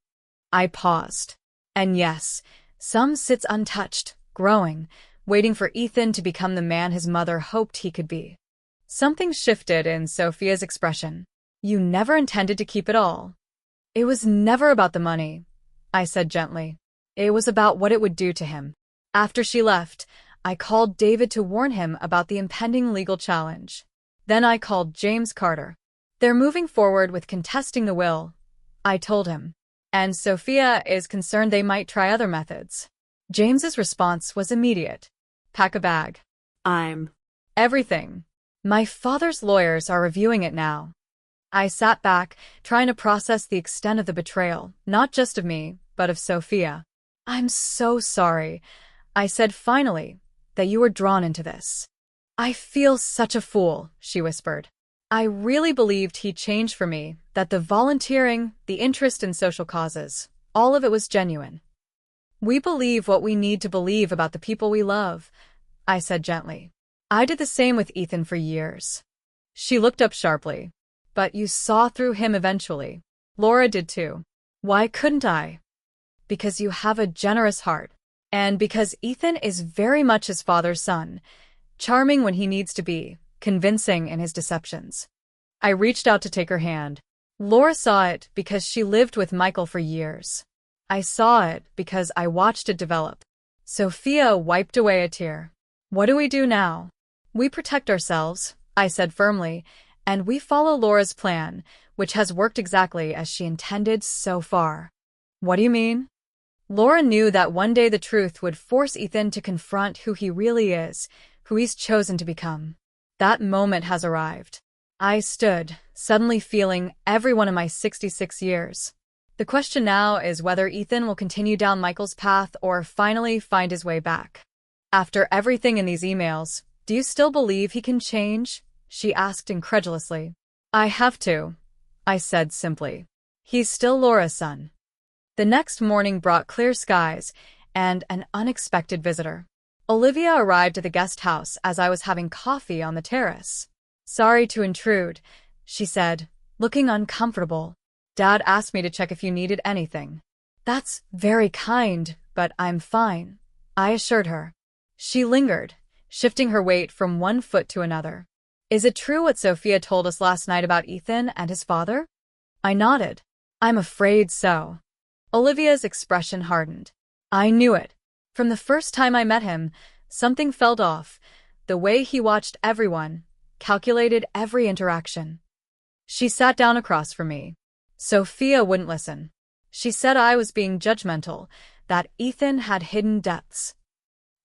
I paused. And yes, some sits untouched, growing, waiting for Ethan to become the man his mother hoped he could be. Something shifted in Sophia's expression. You never intended to keep it all. It was never about the money, I said gently. It was about what it would do to him. After she left, I called David to warn him about the impending legal challenge. Then I called James Carter. They're moving forward with contesting the will, I told him. And Sophia is concerned they might try other methods. James's response was immediate. Pack a bag. Everything. My father's lawyers are reviewing it now. I sat back, trying to process the extent of the betrayal, not just of me, but of Sophia. I'm so sorry, I said finally, that you were drawn into this. I feel such a fool, she whispered. I really believed he changed for me, that the volunteering, the interest in social causes, all of it was genuine. We believe what we need to believe about the people we love, I said gently. I did the same with Ethan for years. She looked up sharply. But you saw through him eventually. Laura did too. Why couldn't I? Because you have a generous heart. And because Ethan is very much his father's son, charming when he needs to be, convincing in his deceptions. I reached out to take her hand. Laura saw it because she lived with Michael for years. I saw it because I watched it develop. Sophia wiped away a tear. What do we do now? We protect ourselves, I said firmly, and we follow Laura's plan, which has worked exactly as she intended so far. What do you mean? Laura knew that one day the truth would force Ethan to confront who he really is, who he's chosen to become. That moment has arrived. I stood, suddenly feeling every one of my 66 years. The question now is whether Ethan will continue down Michael's path or finally find his way back. After everything in these emails, do you still believe he can change? she asked incredulously. I have to, I said simply. He's still Laura's son. The next morning brought clear skies and an unexpected visitor. Olivia arrived at the guest house as I was having coffee on the terrace. Sorry to intrude, she said, looking uncomfortable. Dad asked me to check if you needed anything. That's very kind, but I'm fine, I assured her. She lingered, shifting her weight from one foot to another. Is it true what Sophia told us last night about Ethan and his father? I nodded. I'm afraid so. Olivia's expression hardened. I knew it. From the first time I met him, something felt off. The way he watched everyone, calculated every interaction. She sat down across from me. Sophia wouldn't listen. She said I was being judgmental, that Ethan had hidden depths.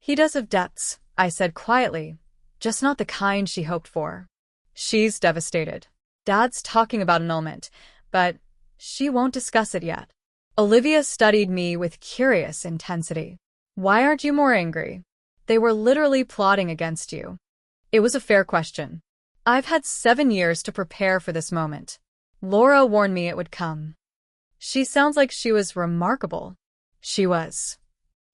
He does have depths, I said quietly, just not the kind she hoped for. She's devastated. Dad's talking about annulment, but she won't discuss it yet. Olivia studied me with curious intensity. Why aren't you more angry? They were literally plotting against you. It was a fair question. I've had 7 years to prepare for this moment. Laura warned me it would come. She sounds like she was remarkable. She was.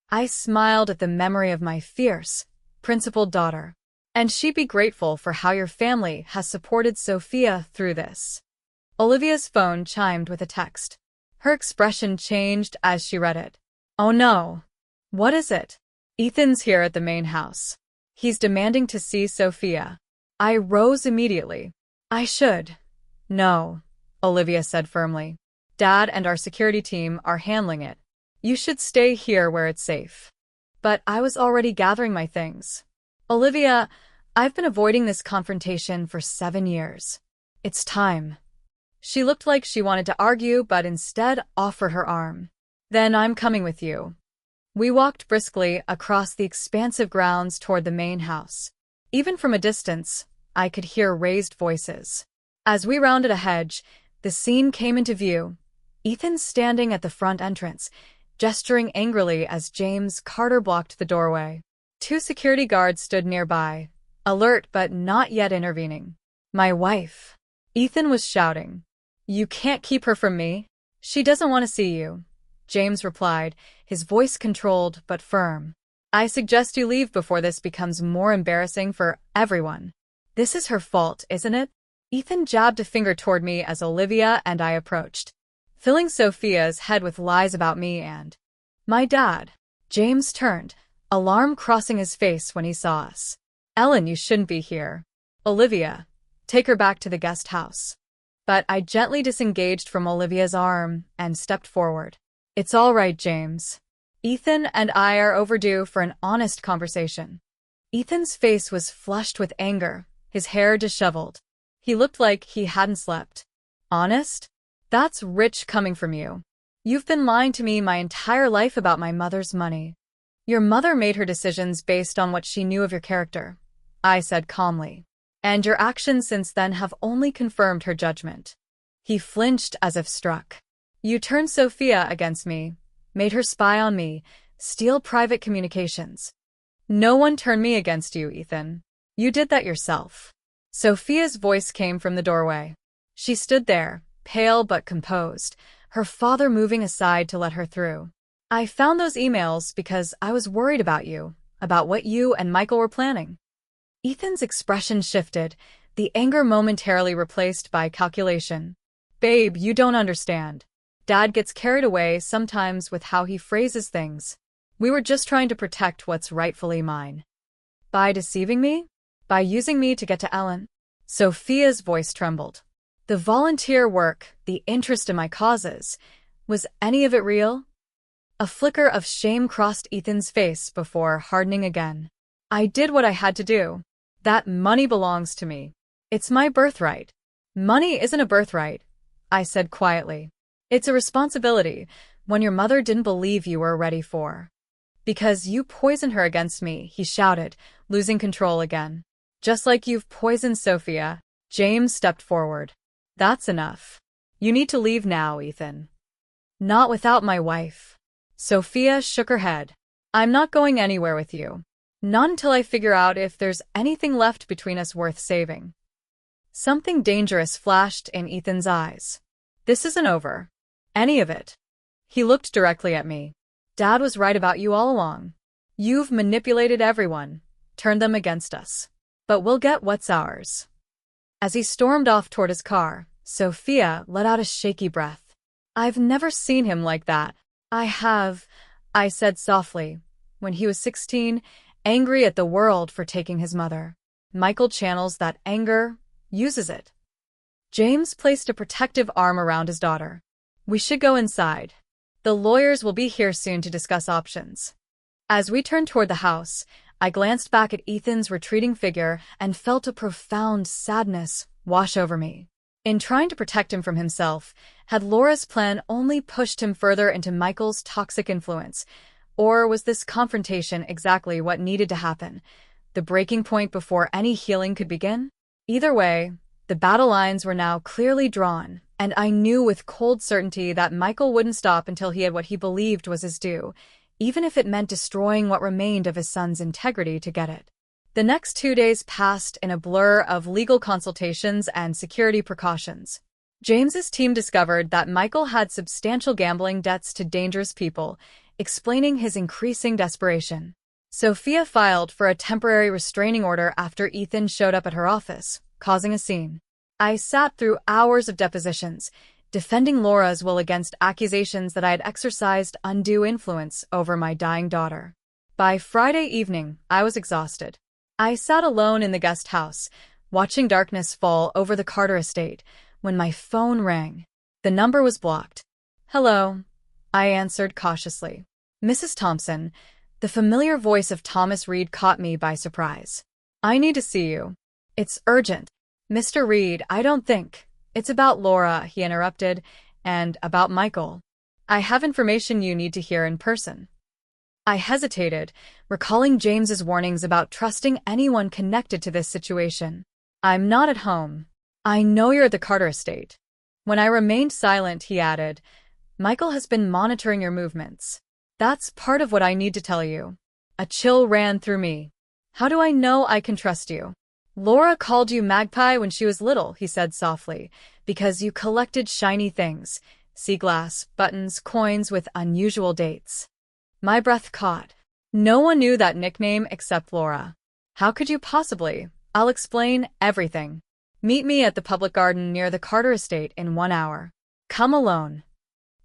I smiled at the memory of my fierce, principled daughter. And she'd be grateful for how your family has supported Sophia through this. Olivia's phone chimed with a text. Her expression changed as she read it. Oh no. What is it? Ethan's here at the main house. He's demanding to see Sophia. I rose immediately. I should. No, Olivia said firmly. Dad and our security team are handling it. You should stay here where it's safe. But I was already gathering my things. Olivia, I've been avoiding this confrontation for 7 years. It's time. She looked like she wanted to argue, but instead offered her arm. Then I'm coming with you. We walked briskly across the expansive grounds toward the main house. Even from a distance, I could hear raised voices. As we rounded a hedge, the scene came into view. Ethan standing at the front entrance, gesturing angrily as James Carter blocked the doorway. 2 security guards stood nearby, alert but not yet intervening. My wife. Ethan was shouting. You can't keep her from me. She doesn't want to see you, James replied, his voice controlled but firm. I suggest you leave before this becomes more embarrassing for everyone. This is her fault, isn't it? Ethan jabbed a finger toward me as Olivia and I approached, filling Sophia's head with lies about me and my dad. James turned, alarm crossing his face when he saw us. Ellen, you shouldn't be here. Olivia, take her back to the guest house. But I gently disengaged from Olivia's arm and stepped forward. It's all right, James. Ethan and I are overdue for an honest conversation. Ethan's face was flushed with anger, his hair disheveled. He looked like he hadn't slept. Honest? That's rich coming from you. You've been lying to me my entire life about my mother's money. Your mother made her decisions based on what she knew of your character, I said calmly. And your actions since then have only confirmed her judgment. He flinched as if struck. You turned Sophia against me, made her spy on me, steal private communications. No one turned me against you, Ethan. You did that yourself. Sophia's voice came from the doorway. She stood there, pale but composed, her father moving aside to let her through. I found those emails because I was worried about you, about what you and Michael were planning. Ethan's expression shifted, the anger momentarily replaced by calculation. Babe, you don't understand. Dad gets carried away sometimes with how he phrases things. We were just trying to protect what's rightfully mine. By deceiving me? By using me to get to Ellen? Sophia's voice trembled. The volunteer work, the interest in my causes, was any of it real? A flicker of shame crossed Ethan's face before hardening again. I did what I had to do. That money belongs to me. It's my birthright. Money isn't a birthright, I said quietly. It's a responsibility, one your mother didn't believe you were ready for. Because you poisoned her against me, he shouted, losing control again. Just like you've poisoned Sophia. James stepped forward. That's enough. You need to leave now, Ethan. Not without my wife. Sophia shook her head. I'm not going anywhere with you. Not until I figure out if there's anything left between us worth saving. Something dangerous flashed in Ethan's eyes. This isn't over. Any of it. He looked directly at me. Dad was right about you all along. You've manipulated everyone, turned them against us. But we'll get what's ours. As he stormed off toward his car, Sophia let out a shaky breath. I've never seen him like that. I have, I said softly, when he was 16, angry at the world for taking his mother. Michael channels that anger, uses it. James placed a protective arm around his daughter. We should go inside. The lawyers will be here soon to discuss options. As we turned toward the house, I glanced back at Ethan's retreating figure and felt a profound sadness wash over me. In trying to protect him from himself, had Laura's plan only pushed him further into Michael's toxic influence? Or was this confrontation exactly what needed to happen, the breaking point before any healing could begin? Either way, the battle lines were now clearly drawn, and I knew with cold certainty that Michael wouldn't stop until he had what he believed was his due, even if it meant destroying what remained of his son's integrity to get it. The next 2 days passed in a blur of legal consultations and security precautions. James's team discovered that Michael had substantial gambling debts to dangerous people, explaining his increasing desperation. Sophia filed for a temporary restraining order after Ethan showed up at her office, causing a scene. I sat through hours of depositions, defending Laura's will against accusations that I had exercised undue influence over my dying daughter. By Friday evening, I was exhausted. I sat alone in the guest house, watching darkness fall over the Carter estate, when my phone rang. The number was blocked. Hello, I answered cautiously. Mrs. Thompson, the familiar voice of Thomas Reed caught me by surprise. I need to see you. It's urgent. Mr. Reed, I don't think. It's about Laura, he interrupted, and about Michael. I have information you need to hear in person. I hesitated, recalling James's warnings about trusting anyone connected to this situation. I'm not at home. I know you're at the Carter estate. When I remained silent, he added, Michael has been monitoring your movements. That's part of what I need to tell you. A chill ran through me. How do I know I can trust you? Laura called you Magpie when she was little, he said softly, because you collected shiny things, sea glass, buttons, coins with unusual dates. My breath caught. No one knew that nickname except Laura. How could you possibly? I'll explain everything. Meet me at the public garden near the Carter estate in 1 hour. Come alone.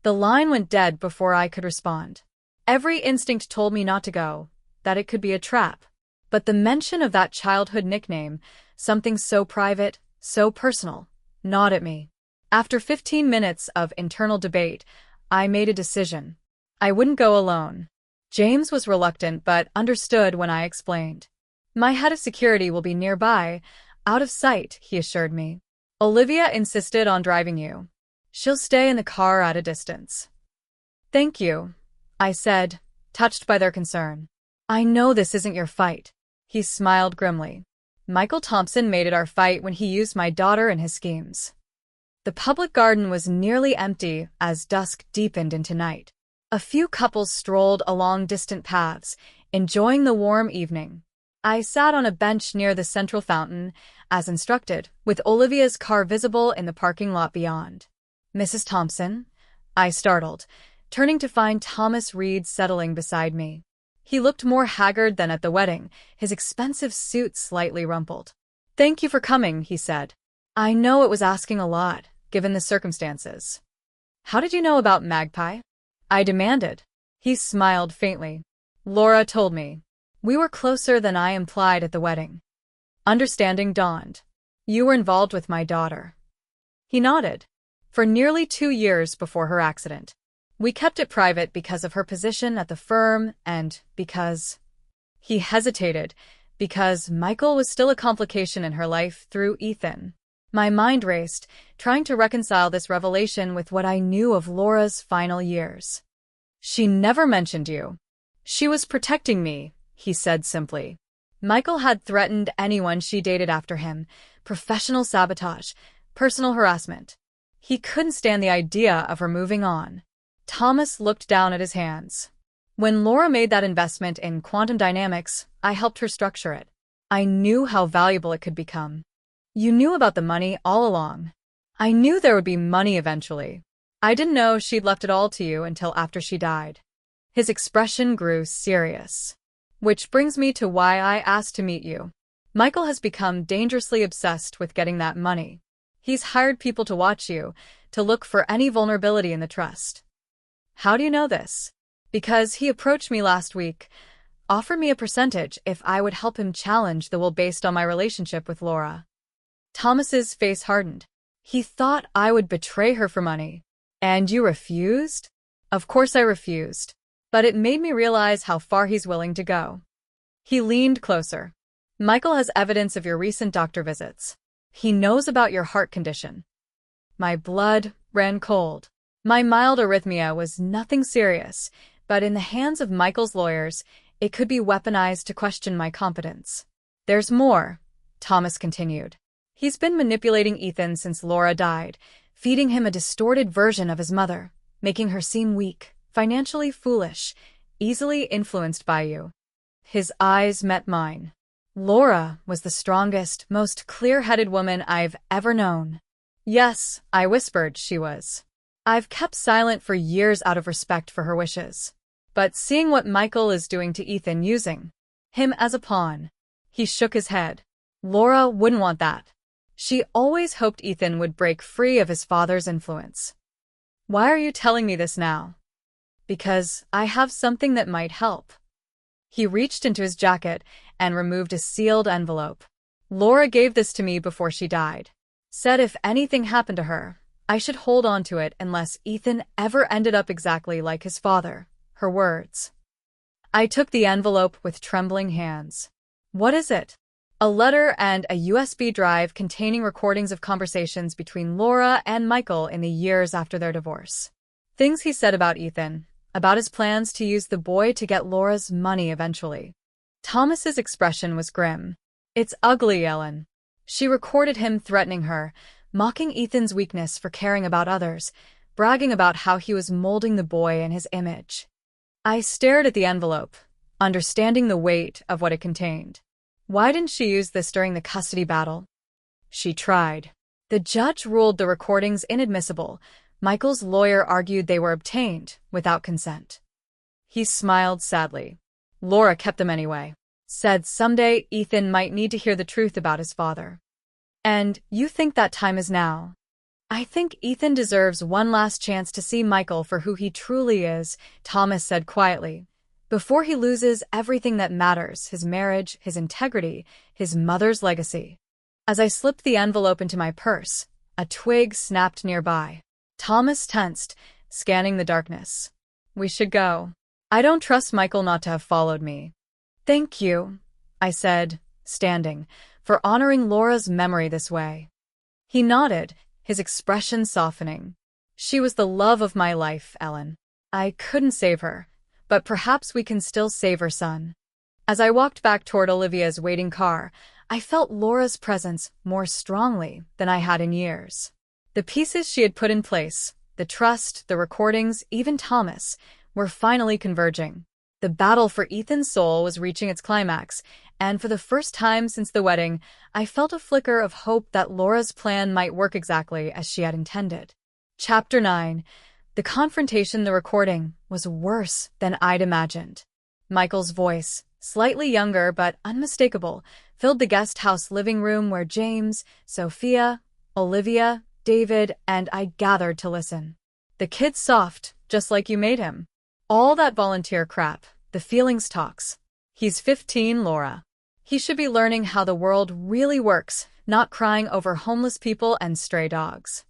The line went dead before I could respond. Every instinct told me not to go, that it could be a trap. But the mention of that childhood nickname, something so private, so personal, gnawed at me. After 15 minutes of internal debate, I made a decision. I wouldn't go alone. James was reluctant but understood when I explained. My head of security will be nearby, out of sight, he assured me. Olivia insisted on driving you. She'll stay in the car at a distance. Thank you, I said, touched by their concern. I know this isn't your fight. He smiled grimly. Michael Thompson made it our fight when he used my daughter in his schemes. The public garden was nearly empty as dusk deepened into night. A few couples strolled along distant paths, enjoying the warm evening. I sat on a bench near the central fountain, as instructed, with Olivia's car visible in the parking lot beyond. Mrs. Thompson? I startled, turning to find Thomas Reed settling beside me. He looked more haggard than at the wedding, his expensive suit slightly rumpled. Thank you for coming, he said. I know it was asking a lot, given the circumstances. How did you know about Magpie? I demanded. He smiled faintly. Laura told me. We were closer than I implied at the wedding. Understanding dawned. You were involved with my daughter. He nodded. For nearly 2 years before her accident. We kept it private because of her position at the firm and because... He hesitated, because Michael was still a complication in her life through Ethan. My mind raced, trying to reconcile this revelation with what I knew of Laura's final years. She never mentioned you. She was protecting me, he said simply. Michael had threatened anyone she dated after him, professional sabotage, personal harassment. He couldn't stand the idea of her moving on. Thomas looked down at his hands. When Laura made that investment in quantum dynamics, I helped her structure it. I knew how valuable it could become. You knew about the money all along. I knew there would be money eventually. I didn't know she'd left it all to you until after she died. His expression grew serious. Which brings me to why I asked to meet you. Michael has become dangerously obsessed with getting that money. He's hired people to watch you, to look for any vulnerability in the trust. How do you know this? Because he approached me last week, offered me a percentage if I would help him challenge the will based on my relationship with Laura. Thomas's face hardened. He thought I would betray her for money. And you refused? Of course I refused. But it made me realize how far he's willing to go. He leaned closer. Michael has evidence of your recent doctor visits. He knows about your heart condition. My blood ran cold. My mild arrhythmia was nothing serious, but in the hands of Michael's lawyers, it could be weaponized to question my competence. There's more, Thomas continued. He's been manipulating Ethan since Laura died, feeding him a distorted version of his mother, making her seem weak, financially foolish, easily influenced by you. His eyes met mine. Laura was the strongest, most clear-headed woman I've ever known. Yes, I whispered she was. I've kept silent for years out of respect for her wishes. But seeing what Michael is doing to Ethan, using him as a pawn, he shook his head. Laura wouldn't want that. She always hoped Ethan would break free of his father's influence. Why are you telling me this now? Because I have something that might help. He reached into his jacket and removed a sealed envelope. Laura gave this to me before she died. Said if anything happened to her, I should hold on to it unless Ethan ever ended up exactly like his father. Her words. I took the envelope with trembling hands. What is it? A letter and a USB drive containing recordings of conversations between Laura and Michael in the years after their divorce. Things he said about Ethan, about his plans to use the boy to get Laura's money eventually. Thomas's expression was grim. It's ugly, Ellen. She recorded him threatening her, mocking Ethan's weakness for caring about others, bragging about how he was molding the boy in his image. I stared at the envelope, understanding the weight of what it contained. Why didn't she use this during the custody battle? She tried. The judge ruled the recordings inadmissible. Michael's lawyer argued they were obtained without consent. He smiled sadly. Laura kept them anyway. Said someday Ethan might need to hear the truth about his father. And you think that time is now? I think Ethan deserves one last chance to see Michael for who he truly is, Thomas said quietly. Before he loses everything that matters, his marriage, his integrity, his mother's legacy. As I slipped the envelope into my purse, a twig snapped nearby. Thomas tensed, scanning the darkness. We should go. I don't trust Michael not to have followed me. Thank you, I said, standing, for honoring Laura's memory this way. He nodded, his expression softening. She was the love of my life, Ellen. I couldn't save her, but perhaps we can still save her son. As I walked back toward Olivia's waiting car, I felt Laura's presence more strongly than I had in years. The pieces she had put in place, the trust, the recordings, even Thomas, were finally converging. The battle for Ethan's soul was reaching its climax, and for the first time since the wedding, I felt a flicker of hope that Laura's plan might work exactly as she had intended. Chapter 9. The confrontation, the recording, was worse than I'd imagined. Michael's voice, slightly younger but unmistakable, filled the guest house living room where James, Sophia, Olivia, David, and I gathered to listen. The kid's soft, just like you made him. All that volunteer crap, the feelings talks. He's 15, Laura. He should be learning how the world really works, not crying over homeless people and stray dogs.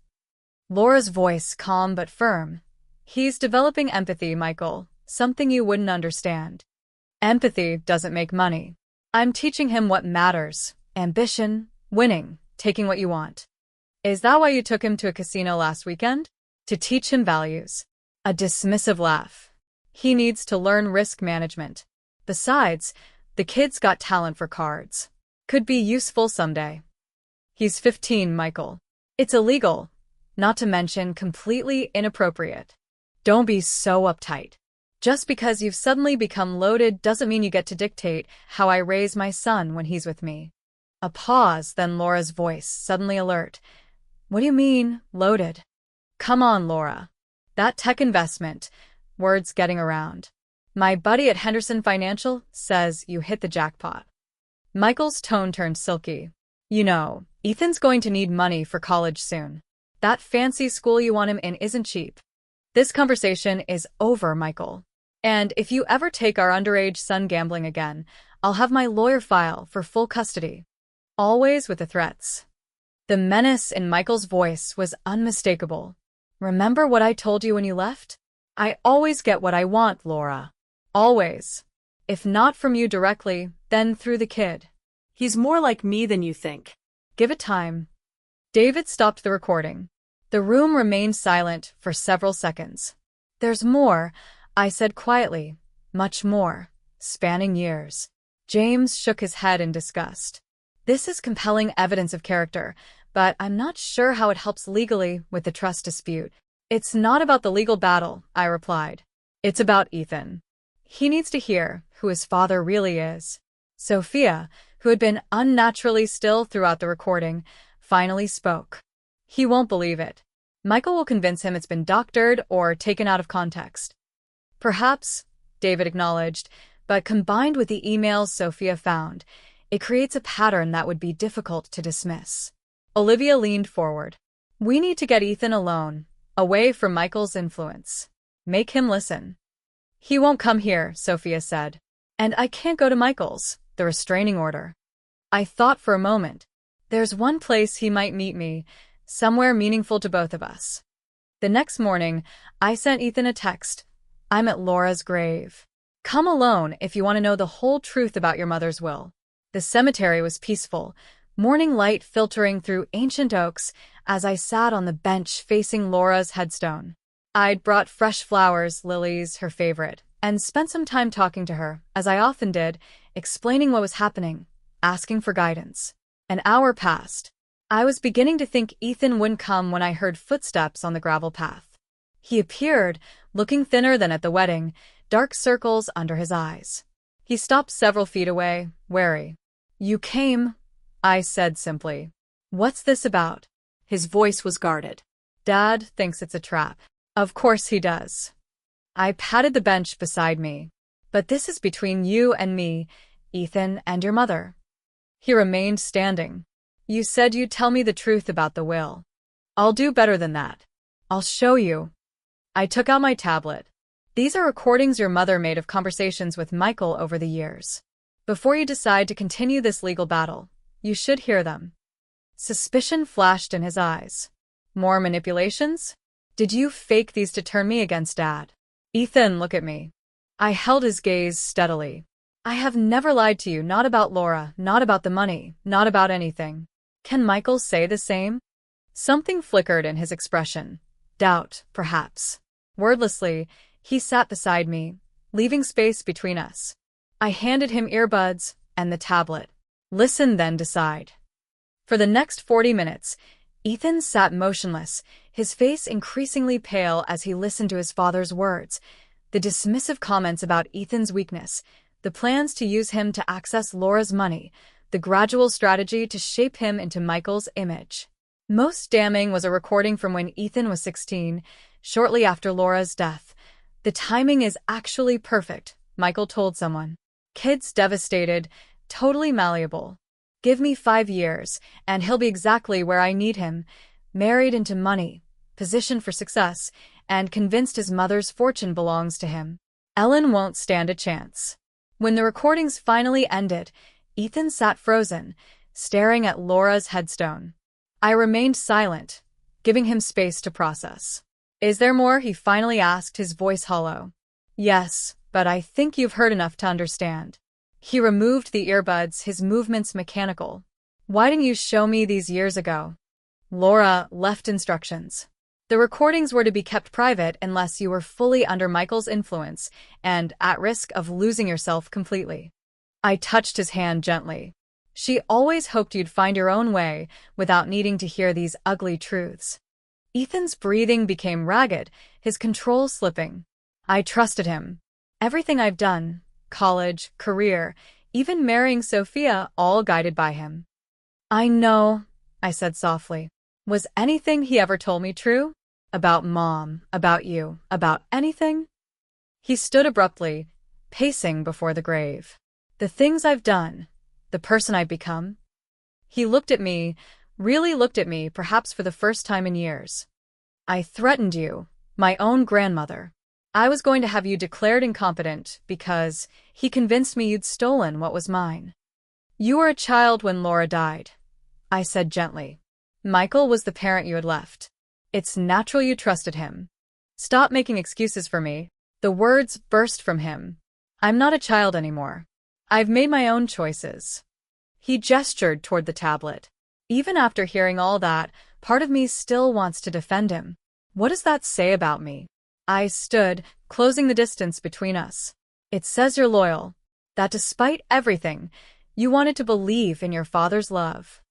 Laura's voice calm but firm. He's developing empathy, Michael, something you wouldn't understand. Empathy doesn't make money. I'm teaching him what matters, ambition, winning, taking what you want. Is that why you took him to a casino last weekend? To teach him values. A dismissive laugh. He needs to learn risk management. Besides, the kid's got talent for cards. Could be useful someday. He's 15, Michael. It's illegal. Not to mention completely inappropriate. Don't be so uptight. Just because you've suddenly become loaded doesn't mean you get to dictate how I raise my son when he's with me. A pause, then Laura's voice, suddenly alert. What do you mean, loaded? Come on, Laura. That tech investment. Words getting around. My buddy at Henderson Financial says you hit the jackpot. Michael's tone turned silky. You know, Ethan's going to need money for college soon. That fancy school you want him in isn't cheap. This conversation is over, Michael. And if you ever take our underage son gambling again, I'll have my lawyer file for full custody. Always with the threats. The menace in Michael's voice was unmistakable. Remember what I told you when you left? I always get what I want, Laura. Always. If not from you directly, then through the kid. He's more like me than you think. Give it time. David stopped the recording. The room remained silent for several seconds. There's more, I said quietly. Much more. Spanning years. James shook his head in disgust. This is compelling evidence of character, but I'm not sure how it helps legally with the trust dispute. It's not about the legal battle, I replied. It's about Ethan. He needs to hear who his father really is. Sophia, who had been unnaturally still throughout the recording, finally spoke. He won't believe it. Michael will convince him it's been doctored or taken out of context. Perhaps, David acknowledged, but combined with the emails Sophia found, it creates a pattern that would be difficult to dismiss. Olivia leaned forward. We need to get Ethan alone, away from Michael's influence. Make him listen. He won't come here, Sophia said. And I can't go to Michael's, the restraining order. I thought for a moment. There's one place he might meet me, somewhere meaningful to both of us. The next morning, I sent Ethan a text. I'm at Laura's grave. Come alone if you want to know the whole truth about your mother's will. The cemetery was peaceful, morning light filtering through ancient oaks as I sat on the bench facing Laura's headstone. I'd brought fresh flowers, lilies, her favorite, and spent some time talking to her, as I often did, explaining what was happening, asking for guidance. An hour passed. I was beginning to think Ethan wouldn't come when I heard footsteps on the gravel path. He appeared, looking thinner than at the wedding, dark circles under his eyes. He stopped several feet away, wary. You came, I said simply. What's this about? His voice was guarded. Dad thinks it's a trap. Of course he does. I patted the bench beside me. But this is between you and me, Ethan and your mother. He remained standing. You said you'd tell me the truth about the will. I'll do better than that. I'll show you. I took out my tablet. These are recordings your mother made of conversations with Michael over the years. Before you decide to continue this legal battle, you should hear them. Suspicion flashed in his eyes. More manipulations? Did you fake these to turn me against Dad? Ethan, look at me. I held his gaze steadily. I have never lied to you, not about Laura, not about the money, not about anything. Can Michael say the same? Something flickered in his expression. Doubt, perhaps. Wordlessly, he sat beside me, leaving space between us. I handed him earbuds and the tablet. Listen, then decide. For the next 40 minutes, Ethan sat motionless, his face increasingly pale as he listened to his father's words, the dismissive comments about Ethan's weakness, the plans to use him to access Laura's money, the gradual strategy to shape him into Michael's image. Most damning was a recording from when Ethan was 16, shortly after Laura's death. The timing is actually perfect, Michael told someone. Kid's devastated, totally malleable. Give me 5 years, and he'll be exactly where I need him, married into money, positioned for success, and convinced his mother's fortune belongs to him. Ellen won't stand a chance. When the recordings finally ended, Ethan sat frozen, staring at Laura's headstone. I remained silent, giving him space to process. Is there more? He finally asked, his voice hollow. Yes, but I think you've heard enough to understand. He removed the earbuds, his movements mechanical. Why didn't you show me these years ago? Laura left instructions. The recordings were to be kept private unless you were fully under Michael's influence and at risk of losing yourself completely. I touched his hand gently. She always hoped you'd find your own way without needing to hear these ugly truths. Ethan's breathing became ragged, his control slipping. I trusted him. Everything I've done, college, career, even marrying Sophia, all guided by him. I know, I said softly. Was anything he ever told me true? About Mom, about you, about anything? He stood abruptly, pacing before the grave. The things I've done, the person I've become. He looked at me, really looked at me, perhaps for the first time in years. I threatened you, my own grandmother. I was going to have you declared incompetent because he convinced me you'd stolen what was mine. You were a child when Laura died, I said gently. Michael was the parent you had left. It's natural you trusted him. Stop making excuses for me. The words burst from him. I'm not a child anymore. I've made my own choices. He gestured toward the tablet. Even after hearing all that, part of me still wants to defend him. What does that say about me? I stood, closing the distance between us. It says you're loyal, that despite everything, you wanted to believe in your father's love.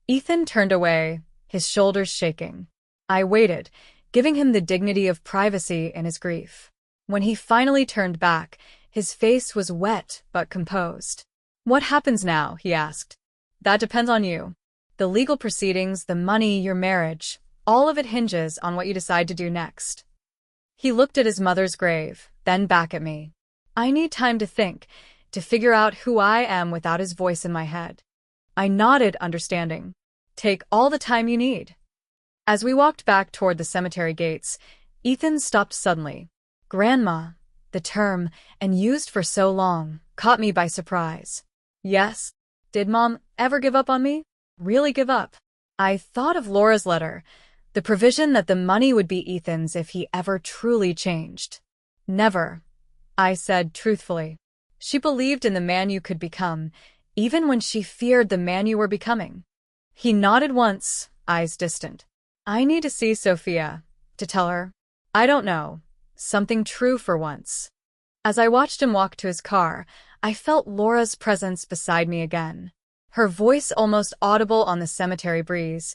Ethan turned away, his shoulders shaking. I waited, giving him the dignity of privacy in his grief. When he finally turned back, his face was wet but composed. What happens now? He asked. That depends on you. The legal proceedings, the money, your marriage, all of it hinges on what you decide to do next. He looked at his mother's grave, then back at me. I need time to think, to figure out who I am without his voice in my head. I nodded, understanding. Take all the time you need. As we walked back toward the cemetery gates, Ethan stopped suddenly. Grandma, the term, and used for so long, caught me by surprise. Yes. Did Mom ever give up on me? Really give up? I thought of Laura's letter, the provision that the money would be Ethan's if he ever truly changed. Never, I said truthfully. She believed in the man you could become, even when she feared the man you were becoming. He nodded once, eyes distant. I need to see Sophia, to tell her. I don't know. Something true for once. As I watched him walk to his car, I felt Laura's presence beside me again. Her voice almost audible on the cemetery breeze.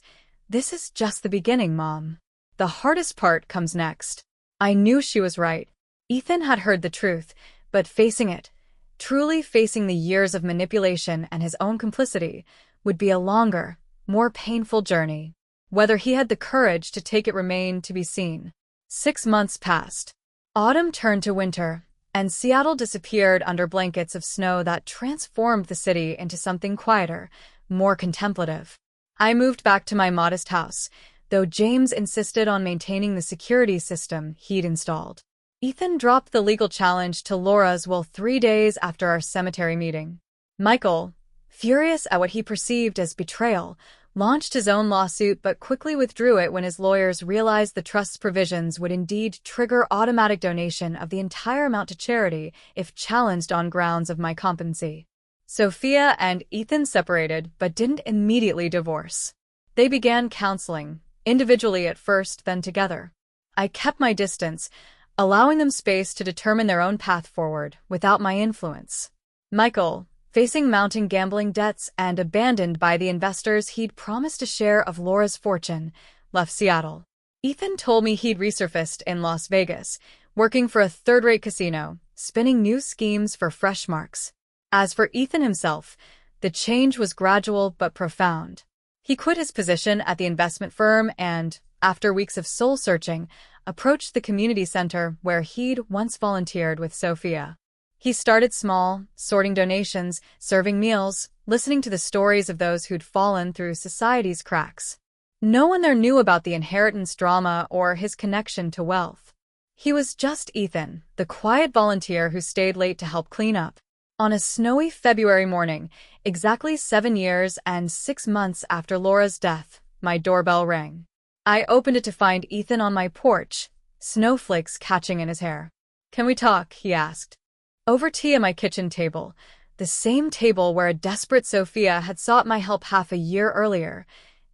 This is just the beginning, Mom. The hardest part comes next. I knew she was right. Ethan had heard the truth, but facing it, truly facing the years of manipulation and his own complicity, would be a longer, more painful journey. Whether he had the courage to take it remained to be seen. 6 months passed. Autumn turned to winter, and Seattle disappeared under blankets of snow that transformed the city into something quieter, more contemplative. I moved back to my modest house, though James insisted on maintaining the security system he'd installed. Ethan dropped the legal challenge to Laura's will 3 days after our cemetery meeting. Michael, furious at what he perceived as betrayal, launched his own lawsuit but quickly withdrew it when his lawyers realized the trust's provisions would indeed trigger automatic donation of the entire amount to charity if challenged on grounds of my competency. Sophia and Ethan separated but didn't immediately divorce. They began counseling, individually at first, then together. I kept my distance, allowing them space to determine their own path forward without my influence. Michael, facing mounting gambling debts and abandoned by the investors he'd promised a share of Laura's fortune, left Seattle. Ethan told me he'd resurfaced in Las Vegas, working for a third-rate casino, spinning new schemes for fresh marks. As for Ethan himself, the change was gradual but profound. He quit his position at the investment firm and, after weeks of soul-searching, approached the community center where he'd once volunteered with Sophia. He started small, sorting donations, serving meals, listening to the stories of those who'd fallen through society's cracks. No one there knew about the inheritance drama or his connection to wealth. He was just Ethan, the quiet volunteer who stayed late to help clean up. On a snowy February morning, exactly 7 years and 6 months after Laura's death, my doorbell rang. I opened it to find Ethan on my porch, snowflakes catching in his hair. "Can we talk?" he asked. Over tea at my kitchen table, the same table where a desperate Sophia had sought my help half a year earlier,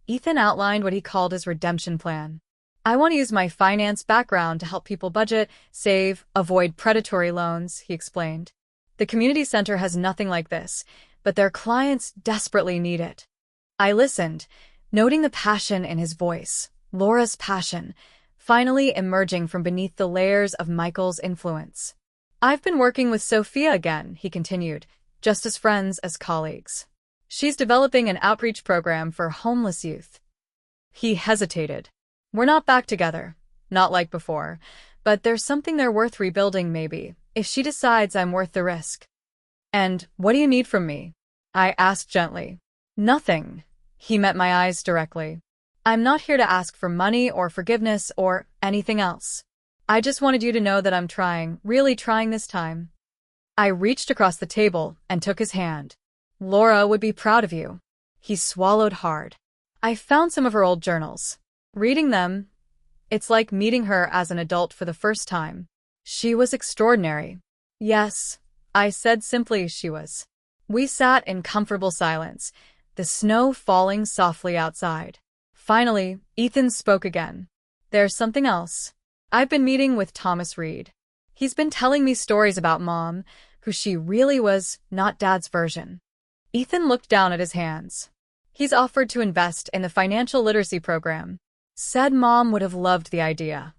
Ethan outlined what he called his redemption plan. "I want to use my finance background to help people budget, save, avoid predatory loans," he explained. "The community center has nothing like this, but their clients desperately need it." I listened, noting the passion in his voice, Laura's passion, finally emerging from beneath the layers of Michael's influence. "I've been working with Sophia again," he continued, "just as friends, as colleagues." She's developing an outreach program for homeless youth. He hesitated. We're not back together, not like before, but there's something there worth rebuilding maybe, if she decides I'm worth the risk. And what do you need from me? I asked gently. Nothing. He met my eyes directly. I'm not here to ask for money or forgiveness or anything else. I just wanted you to know that I'm trying, really trying this time. I reached across the table and took his hand. Laura would be proud of you. He swallowed hard. I found some of her old journals. Reading them, it's like meeting her as an adult for the first time. She was extraordinary. Yes, I said simply she was. We sat in comfortable silence, the snow falling softly outside. Finally, Ethan spoke again. There's something else. I've been meeting with Thomas Reed. He's been telling me stories about Mom, who she really was, not Dad's version. Ethan looked down at his hands. He's offered to invest in the financial literacy program. Said Mom would have loved the idea.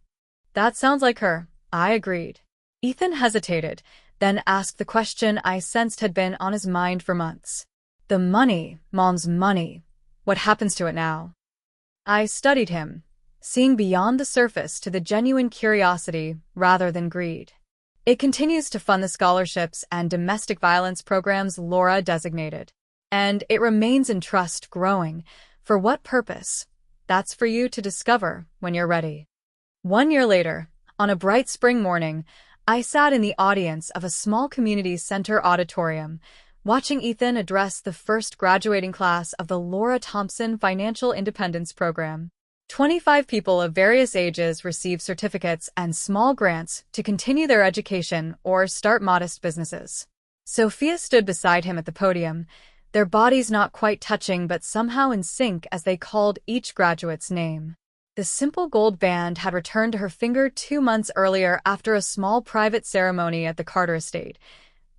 That sounds like her, I agreed. Ethan hesitated, then asked the question I sensed had been on his mind for months. The money, Mom's money. What happens to it now? I studied him, seeing beyond the surface to the genuine curiosity rather than greed. It continues to fund the scholarships and domestic violence programs Laura designated. And it remains in trust, growing. For what purpose? That's for you to discover when you're ready. 1 year later, on a bright spring morning, I sat in the audience of a small community center auditorium, watching Ethan address the first graduating class of the Laura Thompson Financial Independence Program. 25 people of various ages receive certificates and small grants to continue their education or start modest businesses. Sophia stood beside him at the podium, their bodies not quite touching but somehow in sync as they called each graduate's name. The simple gold band had returned to her finger 2 months earlier after a small private ceremony at the Carter estate.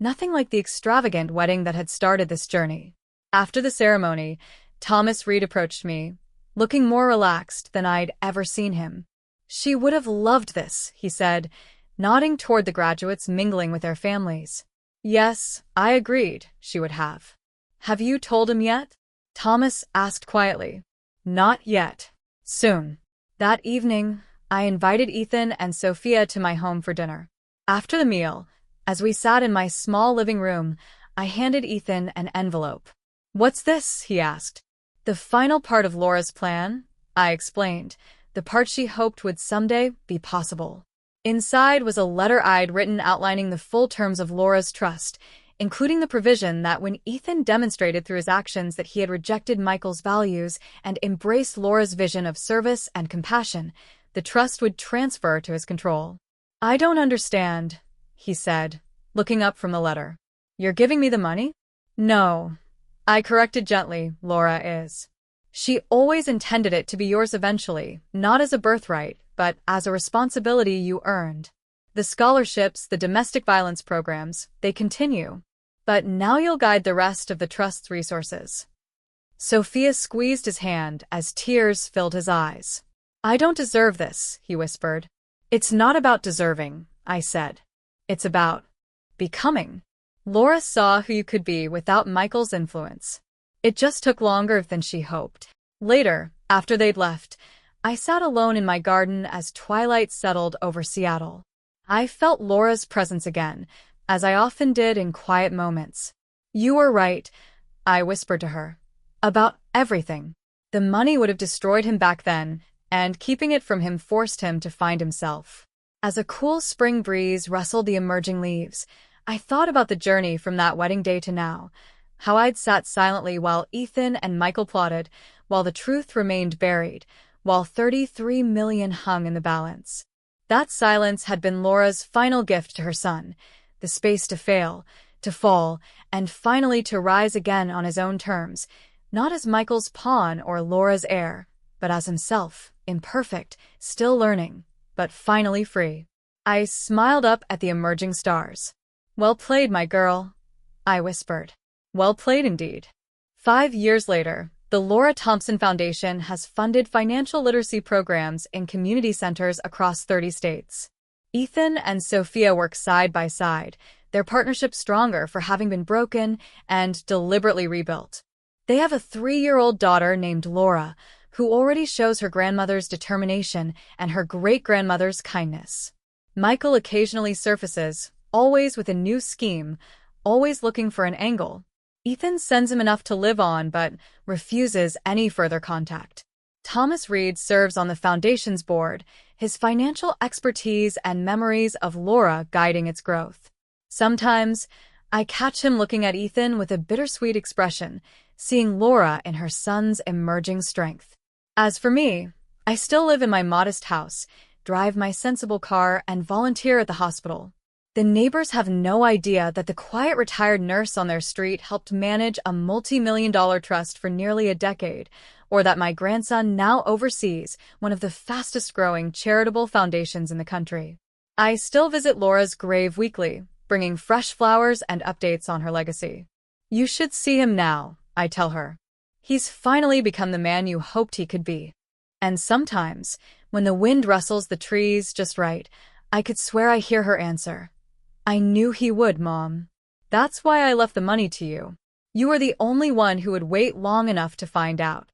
Nothing like the extravagant wedding that had started this journey. After the ceremony, Thomas Reed approached me, looking more relaxed than I'd ever seen him. She would have loved this, he said, nodding toward the graduates mingling with their families. Yes, I agreed, she would have. Have you told him yet? Thomas asked quietly. Not yet. Soon. That evening, I invited Ethan and Sophia to my home for dinner. After the meal, as we sat in my small living room, I handed Ethan an envelope. What's this? He asked. The final part of Laura's plan, I explained, the part she hoped would someday be possible. Inside was a letter I'd written outlining the full terms of Laura's trust, including the provision that when Ethan demonstrated through his actions that he had rejected Michael's values and embraced Laura's vision of service and compassion, the trust would transfer to his control. I don't understand, he said, looking up from the letter. You're giving me the money? No. I corrected gently, Laura is. She always intended it to be yours eventually, not as a birthright, but as a responsibility you earned. The scholarships, the domestic violence programs, they continue. But now you'll guide the rest of the trust's resources. Sophia squeezed his hand as tears filled his eyes. I don't deserve this, he whispered. It's not about deserving, I said. It's about becoming. Laura saw who you could be without Michael's influence. It just took longer than she hoped. Later, after they'd left, I sat alone in my garden as twilight settled over Seattle. I felt Laura's presence again, as I often did in quiet moments. You were right, I whispered to her. About everything. The money would have destroyed him back then, and keeping it from him forced him to find himself. As a cool spring breeze rustled the emerging leaves, I thought about the journey from that wedding day to now, how I'd sat silently while Ethan and Michael plotted, while the truth remained buried, while 33 million hung in the balance. That silence had been Laura's final gift to her son, the space to fail, to fall, and finally to rise again on his own terms, not as Michael's pawn or Laura's heir, but as himself, imperfect, still learning, but finally free. I smiled up at the emerging stars. Well played, my girl, I whispered. Well played indeed. 5 years later, the Laura Thompson Foundation has funded financial literacy programs in community centers across 30 states. Ethan and Sophia work side by side, their partnership stronger for having been broken and deliberately rebuilt. They have a 3-year-old daughter named Laura, who already shows her grandmother's determination and her great-grandmother's kindness. Michael occasionally surfaces, always with a new scheme, always looking for an angle. Ethan sends him enough to live on but refuses any further contact. Thomas Reed serves on the Foundation's board, his financial expertise and memories of Laura guiding its growth. Sometimes, I catch him looking at Ethan with a bittersweet expression, seeing Laura in her son's emerging strength. As for me, I still live in my modest house, drive my sensible car, and volunteer at the hospital. The neighbors have no idea that the quiet retired nurse on their street helped manage a multi-million-dollar trust for nearly a decade, or that my grandson now oversees one of the fastest-growing charitable foundations in the country. I still visit Laura's grave weekly, bringing fresh flowers and updates on her legacy. You should see him now, I tell her. He's finally become the man you hoped he could be. And sometimes, when the wind rustles the trees just right, I could swear I hear her answer. I knew he would, Mom. That's why I left the money to you. You are the only one who would wait long enough to find out.